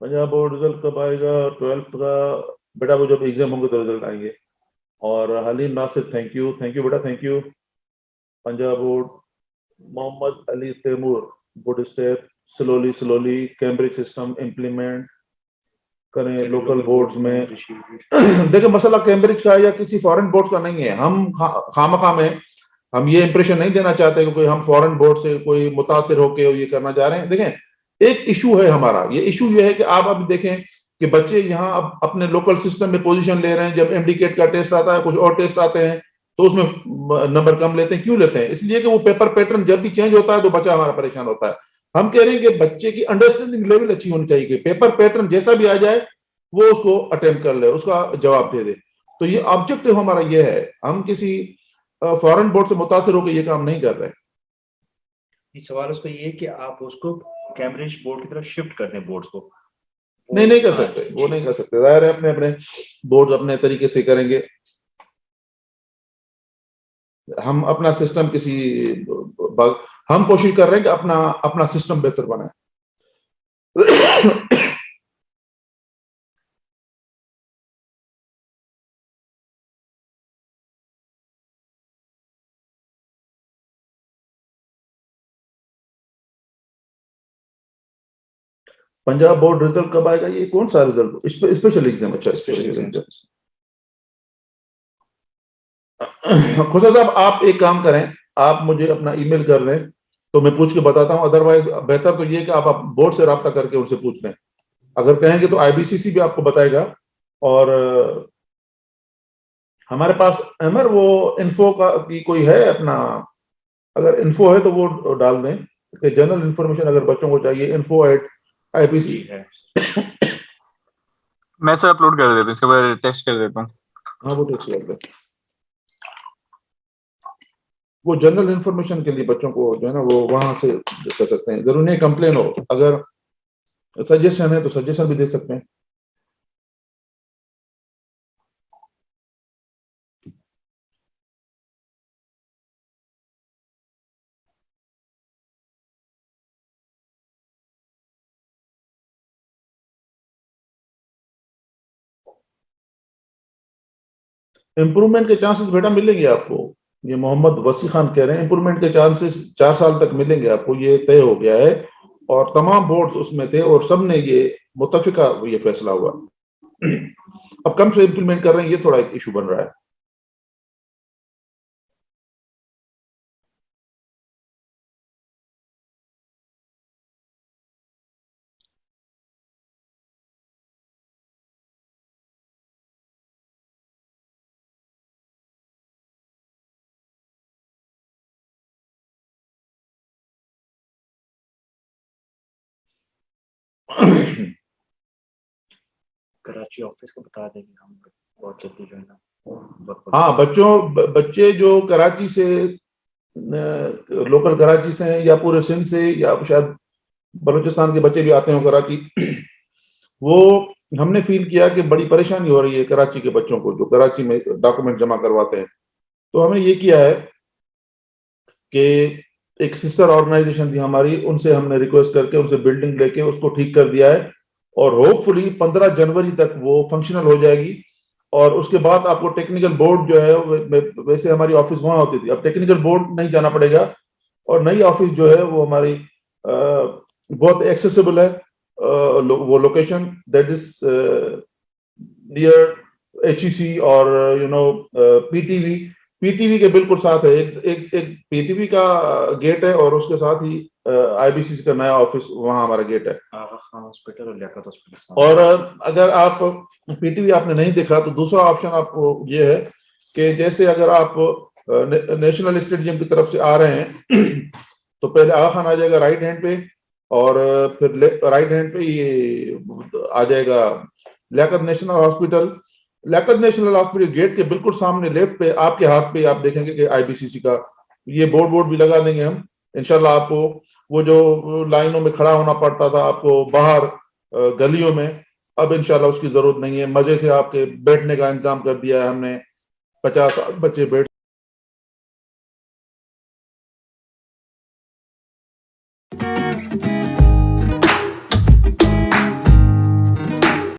पंजाब बोर्ड रिजल्ट कब आएगा? 12th का बेटा, वो जब एग्जाम होंगे तो रिजल्ट आएंगे। और हलीम नासिर, थैंक यू बेटा, thank you. Punjab board, Mohammad Ali Taimur would step slowly Cambridge system implement करें लोकल बोर्ड्स में। देखिए मसला कैम्ब्रिज का या किसी फॉरेन बोर्ड का नहीं है, हम खामखा में हम ये इंप्रेशन नहीं देना चाहते कि कोई हम फॉरेन बोर्ड से कोई मुतासिर होके ये करना चाह रहे हैं। देखें एक इशू है हमारा, ये इशू ये है कि आप अभी देखें कि बच्चे यहाँ अब अपने लोकल सिस्टम में पोजीशन ले रहे हैं। जब एमडीकेट का टेस्ट आता है, कुछ और टेस्ट आते हैं तो उसमें नंबर कम लेते हैं। क्यों लेते हैं? इसलिए कि वो पेपर पैटर्न जब भी चेंज होता है तो बच्चा हमारा परेशान होता है। हम कह रहे हैं कि बच्चे की अंडरस्टैंडिंग लेवल अच्छी होनी चाहिए कि पेपर पैटर्न जैसा भी आ जाए वो उसको अटेम्प्ट कर ले, उसका जवाब दे दे। तो ये ऑब्जेक्टिव हमारा ये है, हम किसी फॉरेन बोर्ड से मुतासिर होकर ये काम नहीं कर रहे। सवाल उसका ये है कि आप उसको कैम्ब्रिज बोर्ड की तरफ शिफ्ट कर दें बोर्ड्स को। नहीं कर सकते, वो नहीं कर सकते। जाहिर है अपने अपने बोर्ड अपने तरीके से करेंगे। हम अपना सिस्टम हम कोशिश कर रहे हैं कि अपना सिस्टम बेहतर बनाए। पंजाब बोर्ड रिजल्ट कब आएगा? ये कौन सा रिजल्ट? Special exam. अच्छा स्पेशल एग्जाम। खुदा साहब आप एक काम करें, आप मुझे अपना ईमेल कर लें तो मैं पूछ के बताता हूं। अदरवाइज बेहतर तो ये कि आप बोर्ड से रब्ता करके उनसे पूछ लें। अगर कहेंगे तो आईबीसीसी भी आपको बताएगा। और हमारे पास अमर वो इन्फो का की कोई है अपना, अगर इन्फो है तो वो डाल दें कि जनरल इंफॉर्मेशन अगर बच्चों को चाहिए info@IBC है। मैं सर अपलोड कर देता हूँ, इसके बाद टेस्ट कर देता हूँ। हाँ वो टेस्ट कर दें। वो जनरल इंफॉर्मेशन के लिए बच्चों को जो है ना वो वहां से कर सकते हैं। जरूर नहीं कंप्लेन हो, अगर सजेशन है तो सजेशन भी दे सकते हैं। इम्प्रूवमेंट के चांसेस बेटा मिलेंगे आपको। ये मोहम्मद वसी खान कह रहे हैं इम्प्रूवमेंट के चांसेस 4 साल तक मिलेंगे आपको, ये तय हो गया है। और तमाम बोर्ड्स उसमें थे और सब ने ये मुत्तफिका ये फैसला हुआ। अब कम से इम्प्लीमेंट कर रहे हैं, ये थोड़ा एक इशू बन रहा है। कराची ऑफिस को बता देंगे हम बहुत जल्दी जो है ना। हाँ बच्चे जो कराची से लोकल कराची से हैं या पूरे सिंध से या शायद बलूचिस्तान के बच्चे भी आते हैं कराची, वो हमने फील किया कि बड़ी परेशानी हो रही है कराची के बच्चों को जो कराची में डॉक्यूमेंट जमा करवाते हैं। तो हमने ये किया है कि एक सिस्टर ऑर्गेनाइजेशन थी हमारी, उनसे हमने रिक्वेस्ट करके उनसे बिल्डिंग लेके उसको ठीक कर दिया है और होपफुली 15 जनवरी तक वो फंक्शनल हो जाएगी। और उसके बाद आपको टेक्निकल बोर्ड जो है वैसे हमारी ऑफिस वहां होती थी, अब टेक्निकल बोर्ड नहीं जाना पड़ेगा। और नई ऑफिस जो है वो हमारी बहुत एक्सेसिबल है। वो location that is near HEC और पीटीवी के बिल्कुल साथ है। एक पीटीवी का गेट है और उसके साथ ही IBCC का नया ऑफिस वहां हमारा गेट है। हॉस्पिटल और लियाकत हॉस्पिटल। और अगर आप पीटीवी आपने नहीं देखा तो दूसरा ऑप्शन आपको ये है कि जैसे अगर आप नेशनल स्टेडियम की तरफ से आ रहे हैं तो पहले आगा खान आ जाएगा राइट हैंड पे और फिर राइट हैंड पे ये आ जाएगा Liaquat National Hospital. Liaquat National Hospital gate के बिल्कुल सामने लेफ्ट पे आपके हाथ पे आप देखेंगे कि IBCC का ये बोर्ड भी लगा देंगे हम इंशाल्लाह। आपको वो जो लाइनों में खड़ा होना पड़ता था आपको बाहर गलियों में, अब इंशाल्लाह उसकी जरूरत नहीं है। मजे से आपके बैठने का इंतजाम कर दिया है हमने, 50 बच्चे बैठ